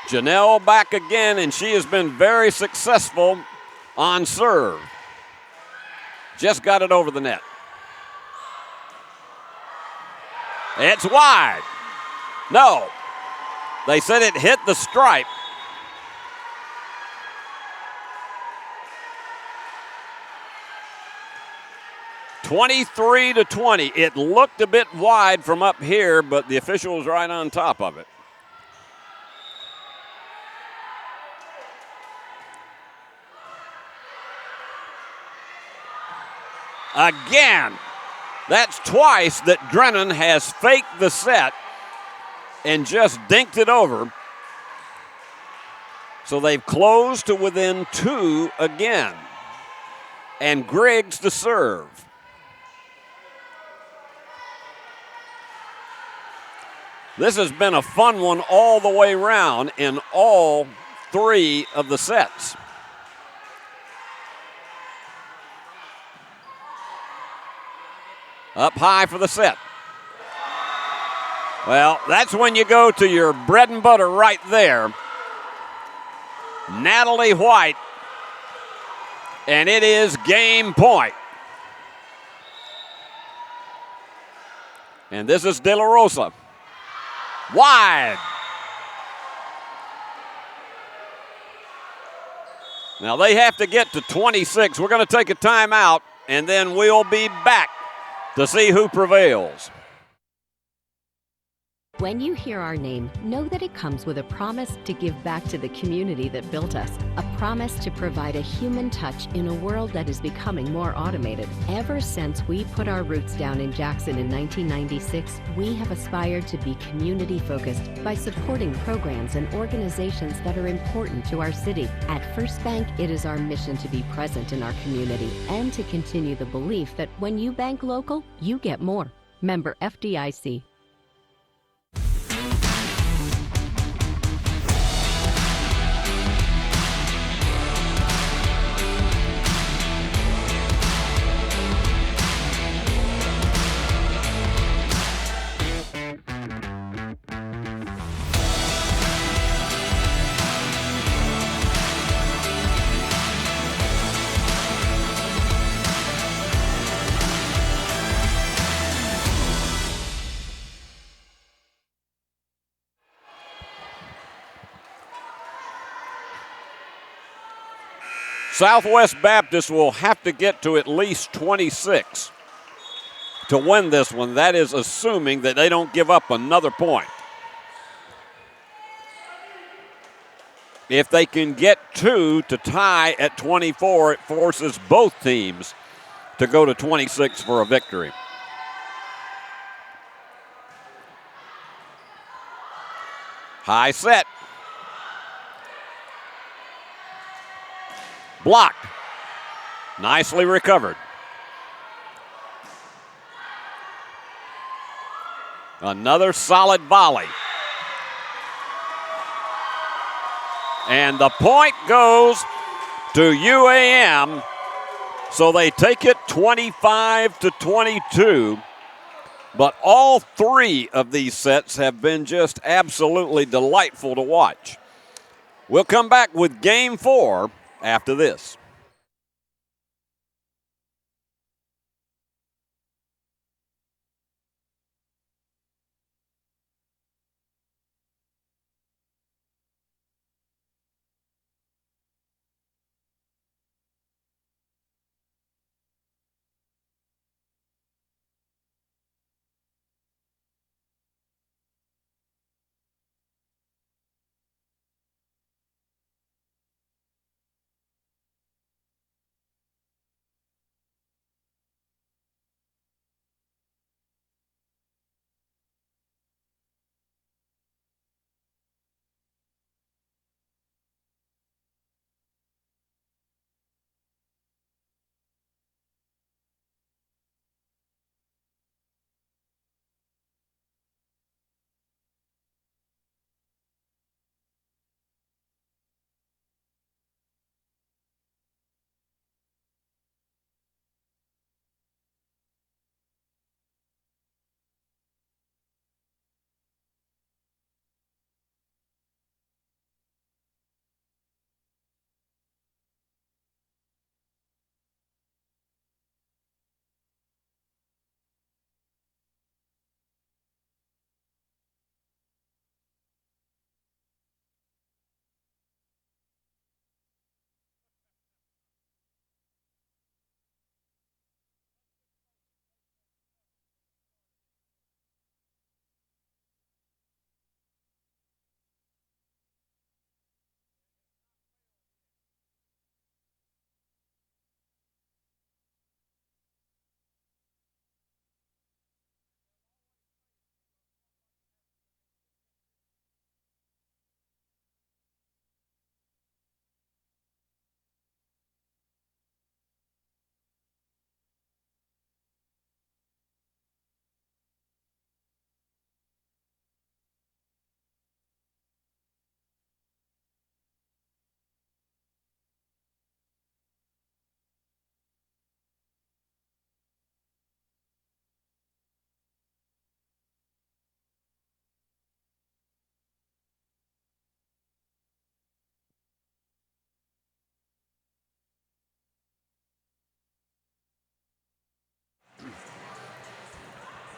Speaker 1: Janelle back again, and she has been very successful on serve. Just got it over the net. It's wide. No. They said it hit the stripe. (23-20). It looked a bit wide from up here, but the official was right on top of it. Again, that's twice that Drennan has faked the set and just dinked it over. So they've closed to within 2 again. And Griggs to serve. This has been a fun one all the way around in all 3 of the sets. Up high for the set. Well, that's when you go to your bread and butter right there. Natalie White. And it is game point. And this is De La Rosa. Wide. Now they have to get to 26. We're going to take a timeout, and then we'll be back to see who prevails.
Speaker 2: When you hear our name, know that it comes with a promise to give back to the community that built us, a promise to provide a human touch in a world that is becoming more automated. Ever since we put our roots down in Jackson in 1996, we have aspired to be community-focused by supporting programs and organizations that are important to our city. At First Bank, it is our mission to be present in our community and to continue the belief that when you bank local, you get more. Member FDIC.
Speaker 1: Southwest Baptist will have to get to at least 26 to win this one. That is assuming that they don't give up another point. If they can get 2 to tie at 24, it forces both teams to go to 26 for a victory. High set. Blocked. Nicely recovered. Another solid volley. And the point goes to UAM. So they take it 25 to 22. But all three of these sets have been just absolutely delightful to watch. We'll come back with Game 4 after this.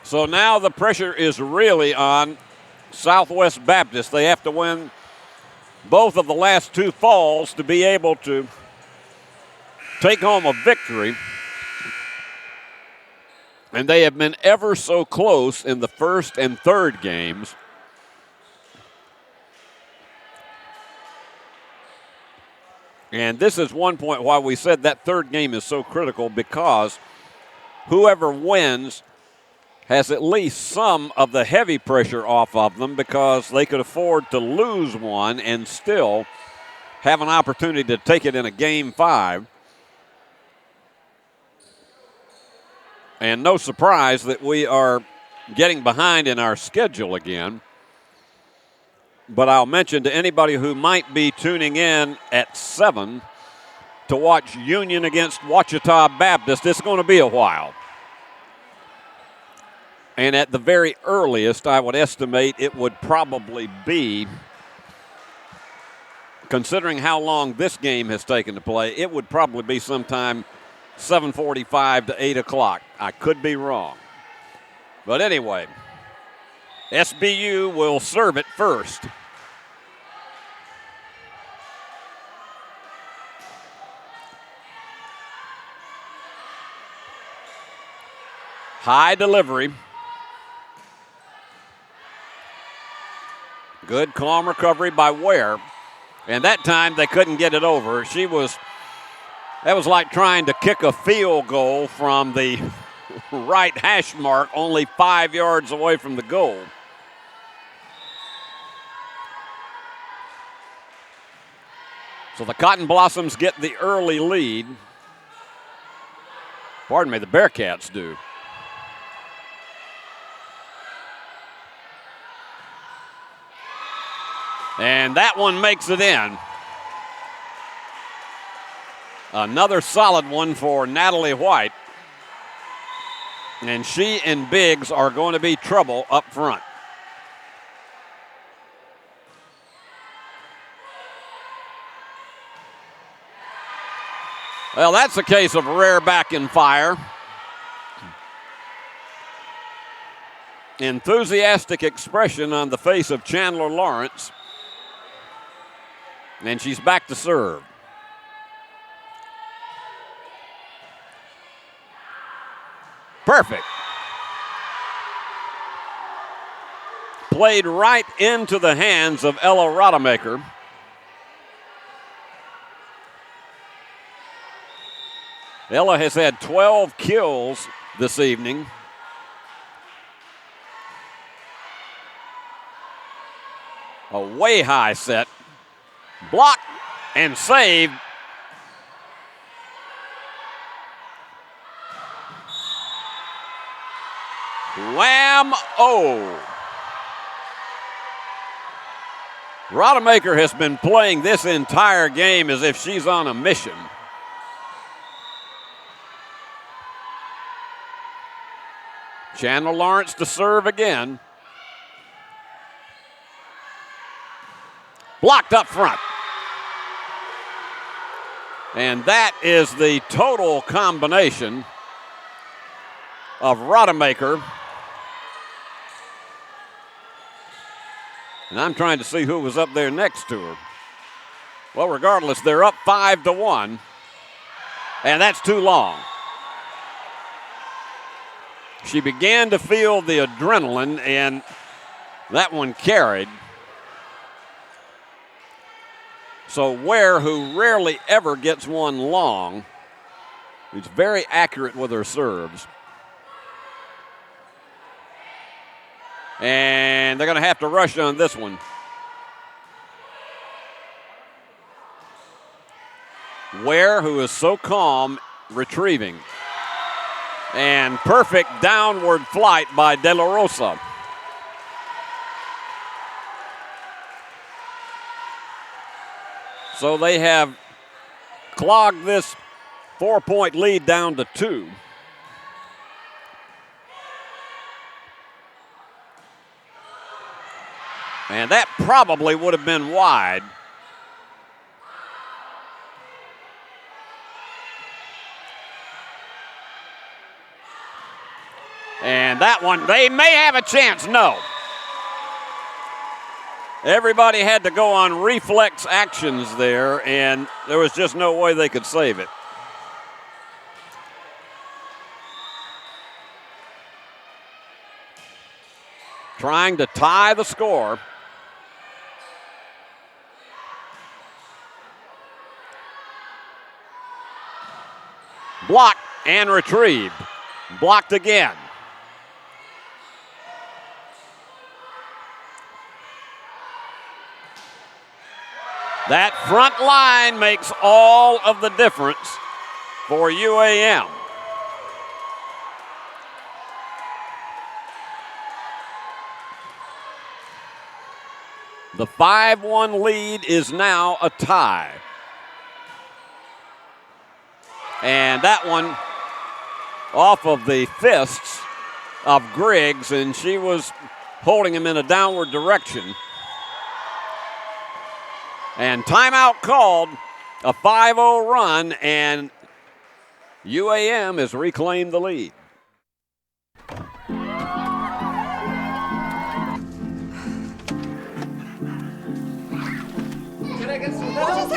Speaker 1: So now the pressure is really on Southwest Baptist. They have to win both of the last two falls to be able to take home a victory. And they have been ever so close in the first and third games. And this is one point why we said that third game is so critical, because whoever wins has at least some of the heavy pressure off of them, because they could afford to lose one and still have an opportunity to take it in a Game 5. And no surprise that we are getting behind in our schedule again. But I'll mention to anybody who might be tuning in at 7 to watch Union against Ouachita Baptist, it's going to be a while. And at the very earliest, I would estimate it would probably be, considering how long this game has taken to play, it would probably be sometime 7:45 to 8 o'clock. I could be wrong. But anyway, SBU will serve it first. High delivery. Good, calm recovery by Ware. And that time they couldn't get it over. That was like trying to kick a field goal from the right hash mark, only 5 yards away from the goal. So the Cotton Blossoms get the early lead. Pardon me, the Bearcats do. And that one makes it in. Another solid one for Natalie White. And she and Biggs are going to be trouble up front. Well, that's a case of rare back and fire. Enthusiastic expression on the face of Chandler Lawrence. And she's back to serve. Perfect. Played right into the hands of Ella Rodemaker. Ella has had 12 kills this evening. A way high set. Blocked and saved. Wham-oh. Rodemaker has been playing this entire game as if she's on a mission. Chandler Lawrence to serve again. Blocked up front. And that is the total combination of Rodemaker. And I'm trying to see who was up there next to her. Well, regardless, they're up 5-1. And that's too long. She began to feel the adrenaline, and that one carried. So Ware, who rarely ever gets one long, is very accurate with her serves. And they're going to have to rush on this one. Ware, who is so calm, retrieving. And perfect downward flight by De La Rosa. So they have clogged this 4-point lead down to 2. And that probably would have been wide. And that one, they may have a chance. No. Everybody had to go on reflex actions there, and there was just no way they could save it. Trying to tie the score. Blocked and retrieved. Blocked again. That front line makes all of the difference for UAM. The 5-1 lead is now a tie. And that one off of the fists of Griggs, and she was holding him in a downward direction. And timeout called, a 5-0 run, and UAM has reclaimed the lead.
Speaker 14: Can I get some help?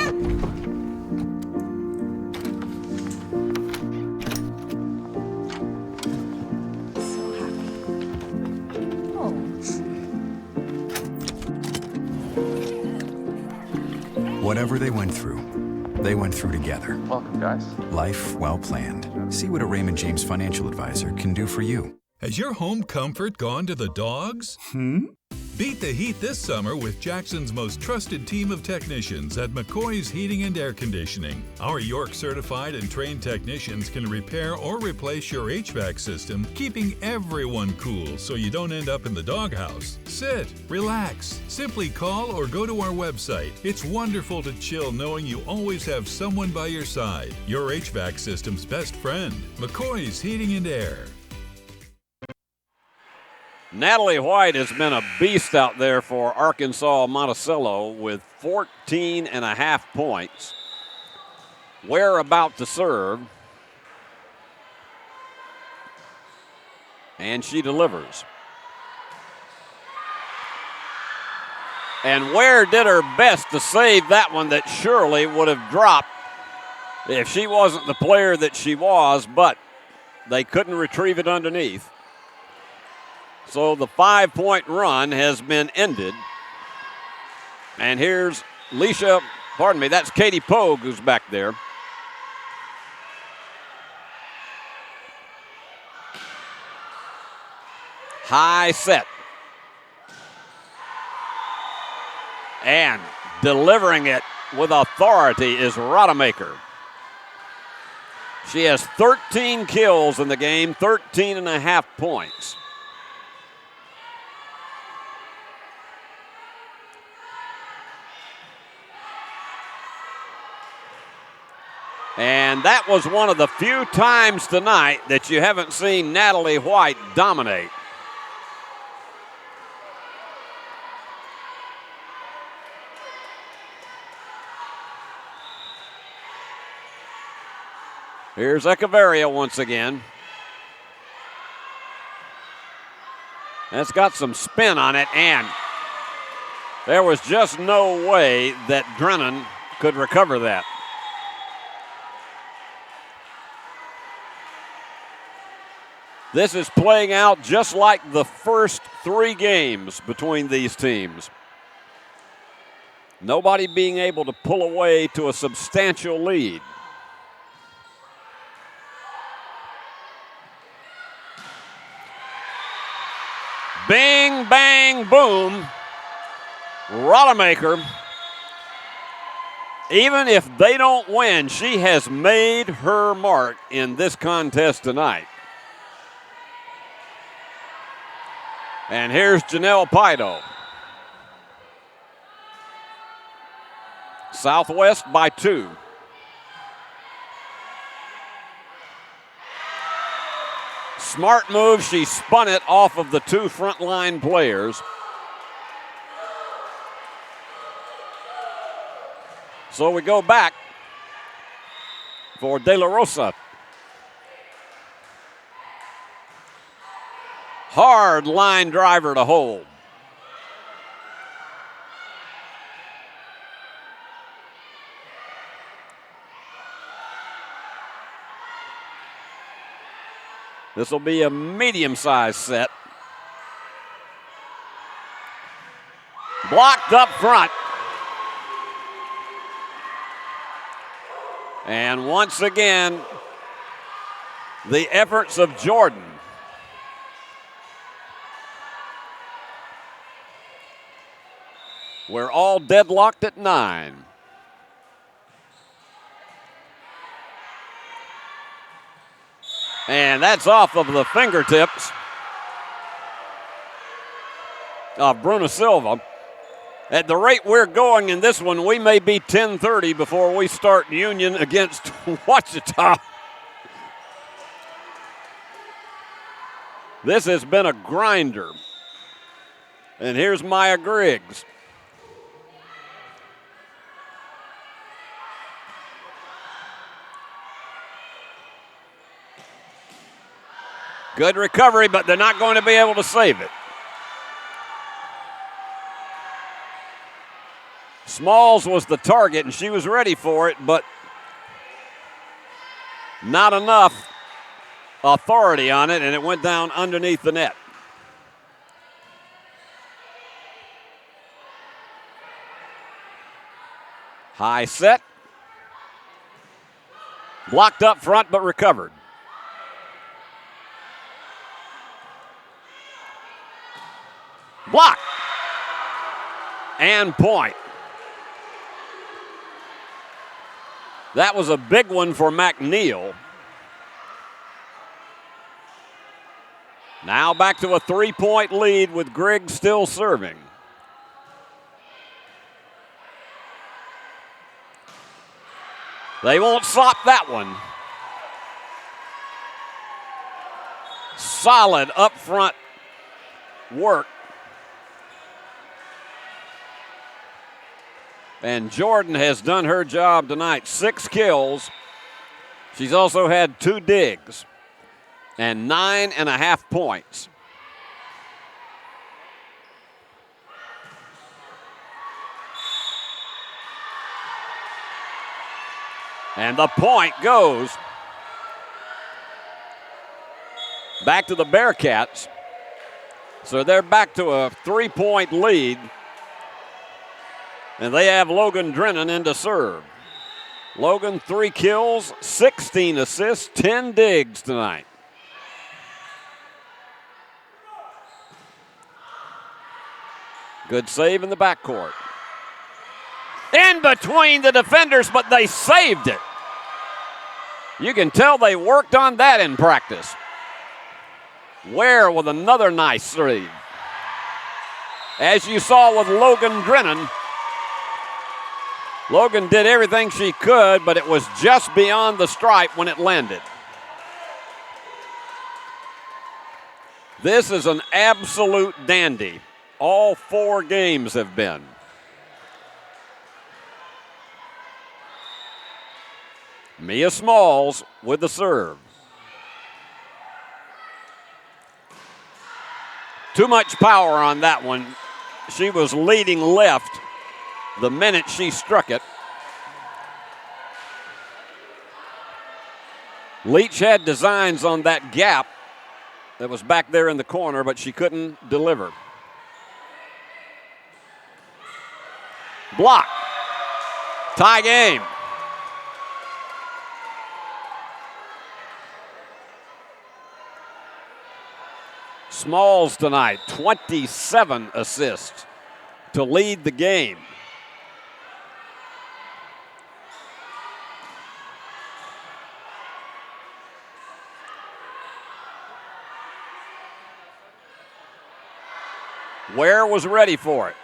Speaker 3: Whatever they went through together.
Speaker 15: Welcome, guys.
Speaker 3: Life well planned. See what a Raymond James financial advisor can do for you.
Speaker 4: Has your home comfort gone to the dogs? Beat the heat this summer with Jackson's most trusted team of technicians at McCoy's Heating and Air Conditioning. Our York certified and trained technicians can repair or replace your HVAC system, keeping everyone cool so you don't end up in the doghouse. Sit, relax, simply call or go to our website. It's wonderful to chill knowing you always have someone by your side. Your HVAC system's best friend, McCoy's Heating and Air.
Speaker 1: Natalie White has been a beast out there for Arkansas Monticello with 14.5 points. Ware about to serve. And she delivers. And Ware did her best to save that one that surely would have dropped if she wasn't the player that she was, but they couldn't retrieve it underneath. So the 5-point run has been ended. And here's that's Katie Pogue who's back there. High set. And delivering it with authority is Rodemaker. She has 13 kills in the game, 13.5 points. And that was one of the few times tonight that you haven't seen Natalie White dominate. Here's Echeverria once again. That's got some spin on it, and there was just no way that Drennan could recover that. This is playing out just like the first 3 games between these teams. Nobody being able to pull away to a substantial lead. Bing, bang, boom. Rodemaker, even if they don't win, she has made her mark in this contest tonight. And here's Janelle Pido. Southwest by 2. Smart move. She spun it off of the 2 frontline players. So we go back for De La Rosa. Hard line driver to hold. This will be a medium-sized set. Blocked up front. And once again, the efforts of Jordan. We're all deadlocked at 9. And that's off of the fingertips of Bruna Silva. At the rate we're going in this one, we may be 10:30 before we start Union against Ouachita. This has been a grinder. And here's Maya Griggs. Good recovery, but they're not going to be able to save it. Smalls was the target, and she was ready for it, but not enough authority on it, and it went down underneath the net. High set. Blocked up front, but recovered. Block. And point. That was a big one for McNeil. Now back to a 3-point lead with Griggs still serving. They won't stop that one. Solid up front work. And Jordan has done her job tonight. 6 kills. She's also had 2 digs and 9.5 points. And the point goes back to the Bearcats. So they're back to a 3-point lead. And they have Logan Drennan in to serve. Logan, 3 kills, 16 assists, 10 digs tonight. Good save in the backcourt. In between the defenders, but they saved it. You can tell they worked on that in practice. Ware with another nice save. As you saw with Logan Drennan, Logan did everything she could, but it was just beyond the stripe when it landed. This is an absolute dandy. All 4 games have been. Mia Smalls with the serve. Too much power on that one. She was leading left the minute she struck it. Leach had designs on that gap that was back there in the corner, but she couldn't deliver. Block. Tie game. Smalls tonight, 27 assists to lead the game. Ware was ready for it.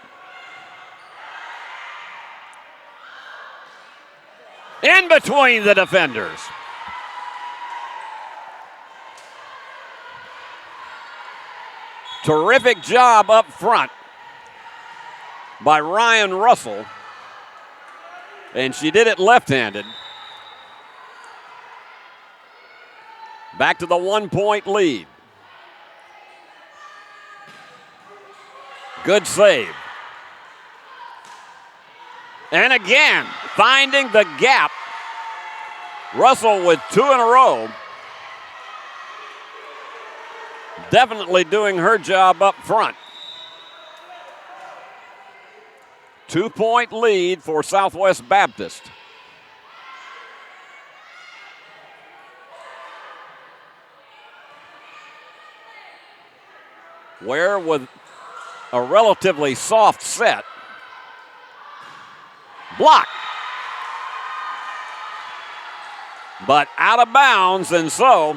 Speaker 1: In between the defenders. Terrific job up front by Ryan Russell. And she did it left-handed. Back to the 1-point lead. Good save. And again, finding the gap. Russell with 2 in a row. Definitely doing her job up front. 2-point lead for Southwest Baptist. Ware with a relatively soft set. Block. But out of bounds, and so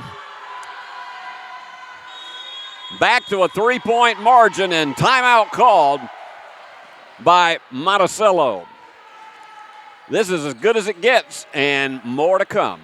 Speaker 1: back to a 3-point margin and timeout called by Monticello. This is as good as it gets and more to come.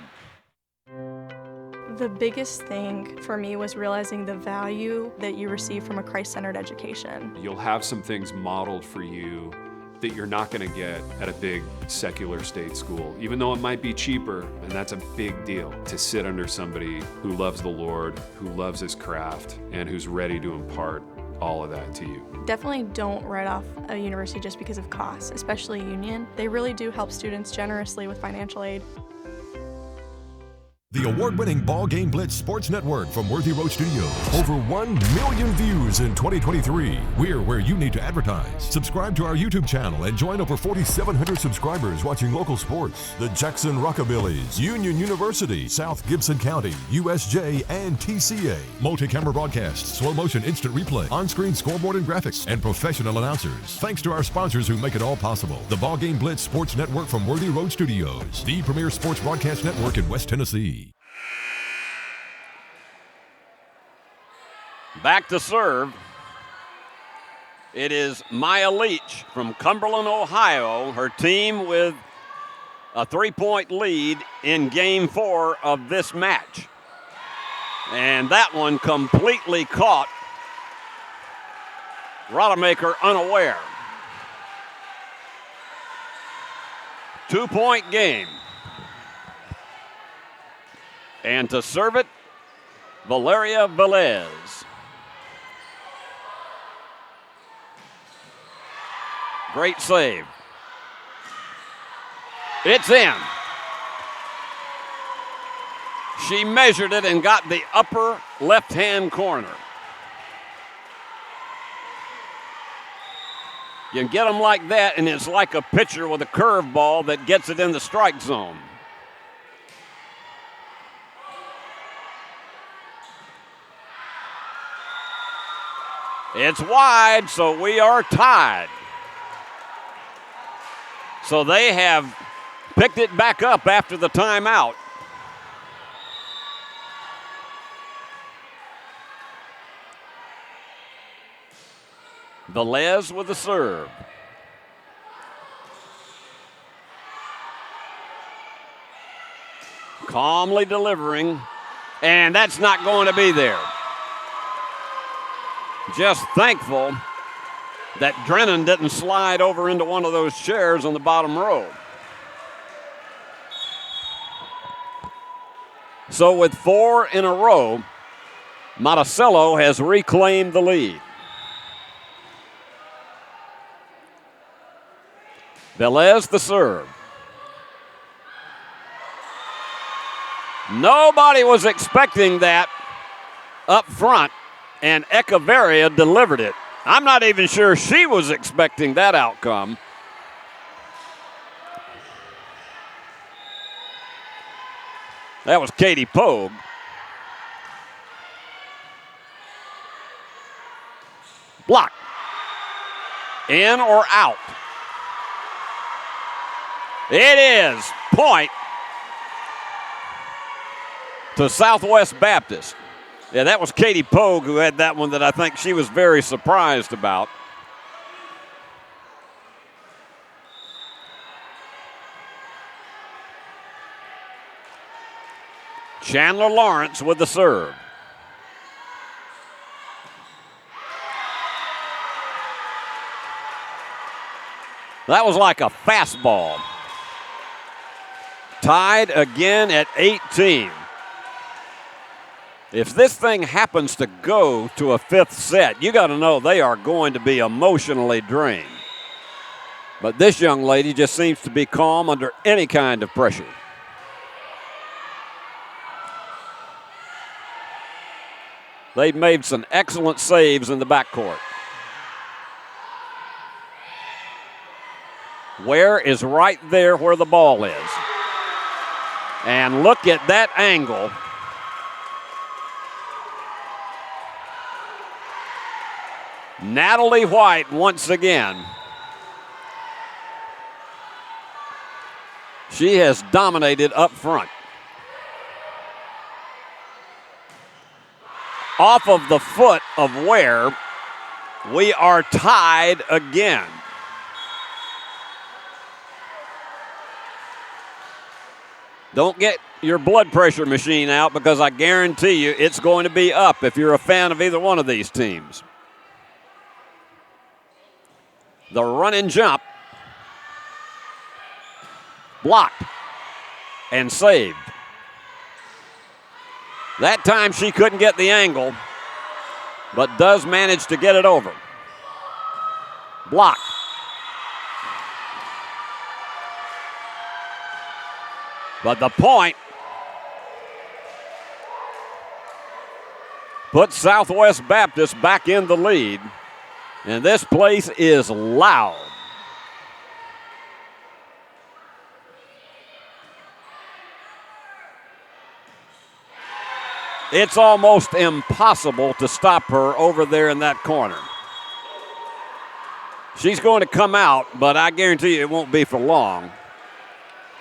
Speaker 5: The biggest thing for me was realizing the value that you receive from a Christ-centered education.
Speaker 6: You'll have some things modeled for you that you're not going to get at a big secular state school, even though it might be cheaper, and that's a big deal to sit under somebody who loves the Lord, who loves his craft, and who's ready to impart all of that to you.
Speaker 5: Definitely don't write off a university just because of costs, especially Union. They really do help students generously with financial aid.
Speaker 7: The award-winning BallGame Blitz Sports Network from Worthy Road Studios. Over 1 million views in 2023. We're where you need to advertise. Subscribe to our YouTube channel and join over 4,700 subscribers watching local sports. The Jackson Rockabillys, Union University, South Gibson County, USJ, and TCA. Multi-camera broadcasts, slow motion instant replay, on-screen scoreboard and graphics, and professional announcers. Thanks to our sponsors who make it all possible. The BallGame Blitz Sports Network from Worthy Road Studios. The premier sports broadcast network in West Tennessee.
Speaker 1: Back to serve. It is Maya Leach from Cumberland, Ohio. Her team with a 3-point lead in game 4 of this match. And that one completely caught Rodemaker unaware. 2-point game. And to serve it, Valeria Velez. Great save. It's in. She measured it and got the upper left-hand corner. You can get them like that, and it's like a pitcher with a curveball that gets it in the strike zone. It's wide, so we are tied. So they have picked it back up after the timeout. Velez with the serve. Calmly delivering, and that's not going to be there. Just thankful that Drennan didn't slide over into one of those chairs on the bottom row. So with 4 in a row, Monticello has reclaimed the lead. Velez the serve. Nobody was expecting that up front, and Echeverria delivered it. I'm not even sure she was expecting that outcome. That was Katie Pogue. Block. In or out? It is. Point to Southwest Baptist. Yeah, that was Katie Pogue who had that one that I think she was very surprised about. Chandler Lawrence with the serve. That was like a fastball. Tied again at 18. If this thing happens to go to a 5th set, you got to know they are going to be emotionally drained. But this young lady just seems to be calm under any kind of pressure. They've made some excellent saves in the backcourt. Ware is right there where the ball is. And look at that angle. Natalie White once again. She has dominated up front. Off of the foot of Ware, we are tied again. Don't get your blood pressure machine out because I guarantee you it's going to be up if you're a fan of either one of these teams. The run and jump. Blocked and saved. That time she couldn't get the angle, but does manage to get it over. Blocked. But the point put Southwest Baptist back in the lead. And this place is loud. It's almost impossible to stop her over there in that corner. She's going to come out, but I guarantee you it won't be for long.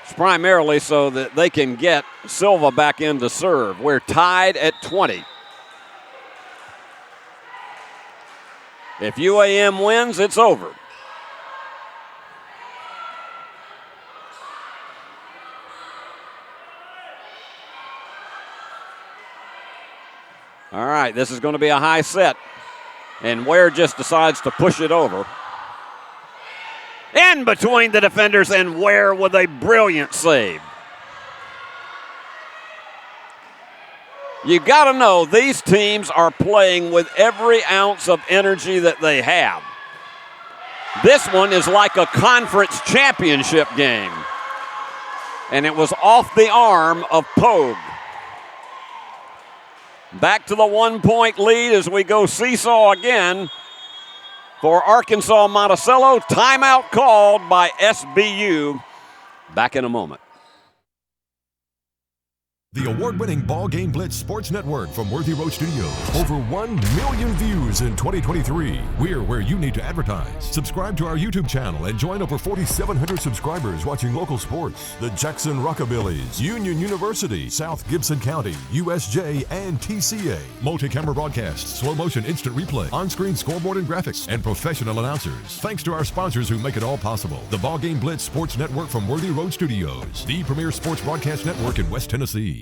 Speaker 1: It's primarily so that they can get Silva back in to serve. We're tied at 20. If UAM wins, it's over. All right, this is going to be a high set. And Ware just decides to push it over. In between the defenders, and Ware with a brilliant save. You got to know these teams are playing with every ounce of energy that they have. This one is like a conference championship game. And it was off the arm of Pogue. Back to the 1-point lead as we go seesaw again for Arkansas Monticello. Timeout called by SBU. Back in a moment.
Speaker 7: The award-winning BallGame Blitz Sports Network from Worthy Road Studios. Over 1 million views in 2023. We're where you need to advertise. Subscribe to our YouTube channel and join over 4,700 subscribers watching local sports. The Jackson Rockabillys, Union University, South Gibson County, USJ, and TCA. Multi-camera broadcasts, slow motion instant replay, on-screen scoreboard and graphics, and professional announcers. Thanks to our sponsors who make it all possible. The BallGame Blitz Sports Network from Worthy Road Studios. The premier sports broadcast network in West Tennessee.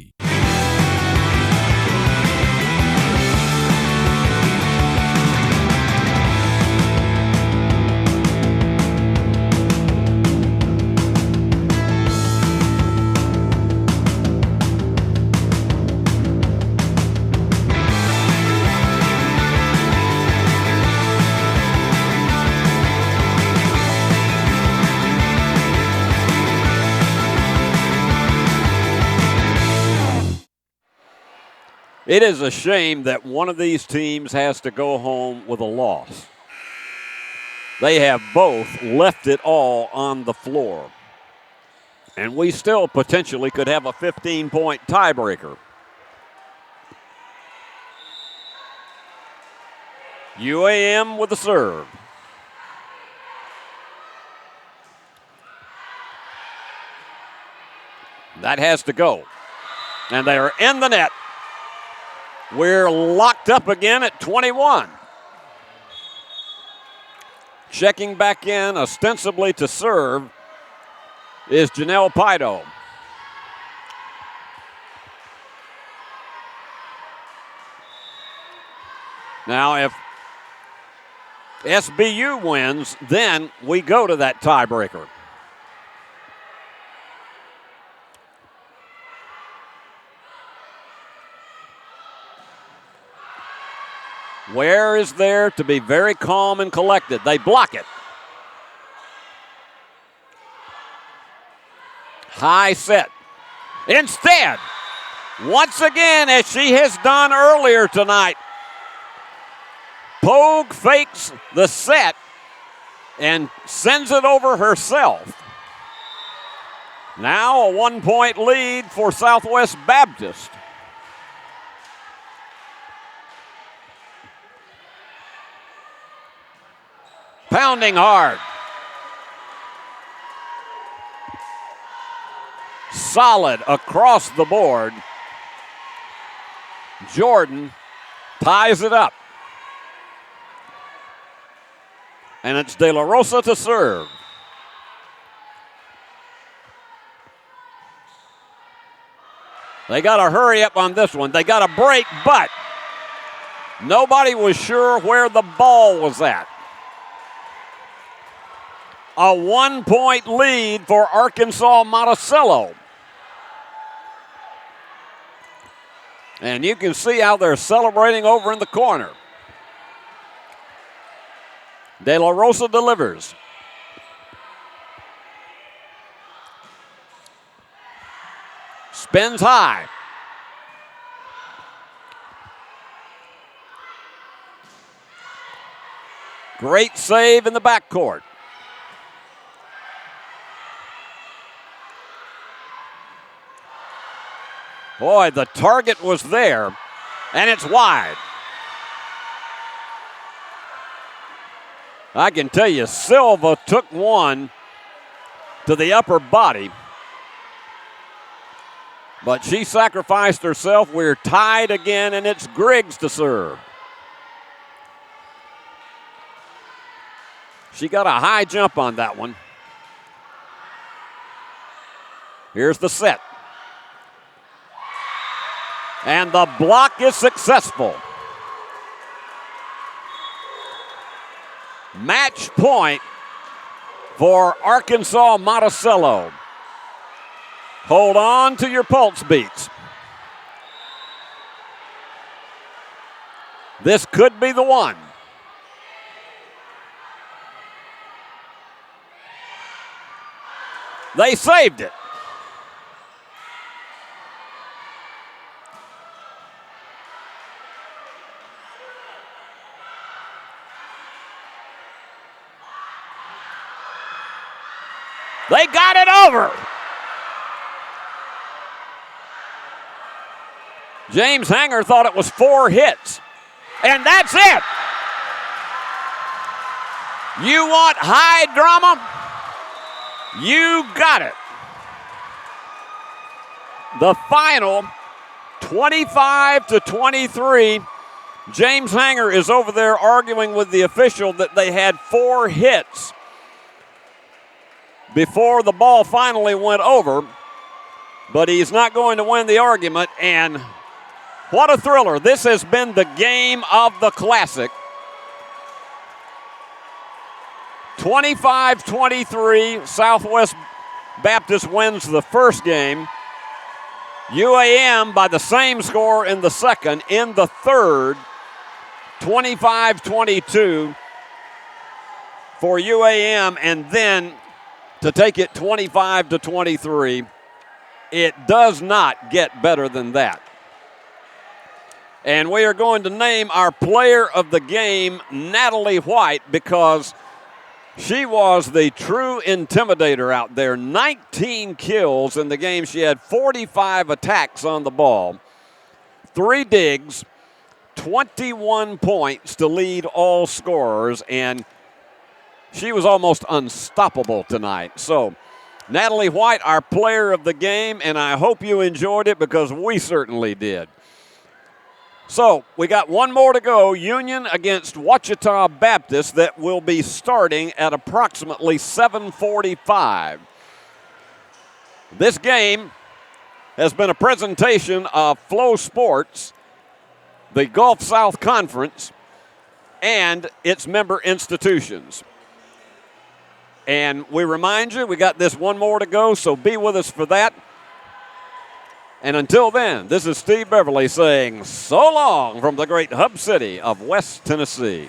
Speaker 1: It is a shame that one of these teams has to go home with a loss. They have both left it all on the floor. And we still potentially could have a 15-point tiebreaker. UAM with the serve. That has to go. And they are in the net. We're locked up again at 21. Checking back in, ostensibly to serve, is Janelle Pido. Now, if SBU wins, then we go to that tiebreaker. Ware is there to be very calm and collected. They block it. High set. Instead, once again, as she has done earlier tonight, Pogue fakes the set and sends it over herself. Now a 1-point lead for Southwest Baptist. Pounding hard. Solid across the board. Jordan ties it up. And it's De La Rosa to serve. They got to hurry up on this one. They got to break, but nobody was sure where the ball was at. A 1-point lead for Arkansas Monticello. And you can see how they're celebrating over in the corner. De La Rosa delivers. Spins high. Great save in the backcourt. Boy, the target was there, and it's wide. I can tell you, Silva took one to the upper body, but she sacrificed herself. We're tied again, and it's Griggs to serve. She got a high jump on that one. Here's the set. And the block is successful. Match point for Arkansas Monticello. Hold on to your pulse beats. This could be the one. They saved it. They got it over. James Hanger thought it was 4 hits. And that's it. You want high drama? You got it. The final, 25-23. James Hanger is over there arguing with the official that they had 4 hits before the ball finally went over, but he's not going to win the argument, and what a thriller. This has been the game of the Classic. 25-23, Southwest Baptist wins the first game. UAM by the same score in the second. In the third, 25-22 for UAM, and then to take it 25-23. It does not get better than that. And we are going to name our player of the game Natalie White, because she was the true intimidator out there. 19 kills in the game. She had 45 attacks on the ball, 3 digs, 21 points to lead all scorers, and she was almost unstoppable tonight. So, Natalie White, our player of the game, and I hope you enjoyed it, because we certainly did. So, we got one more to go, Union against Ouachita Baptist, that will be starting at approximately 7:45. This game has been a presentation of Flow Sports, the Gulf South Conference, and its member institutions. And we remind you, we got this one more to go, so be with us for that. And until then, this is Steve Beverly saying so long from the great hub city of West Tennessee.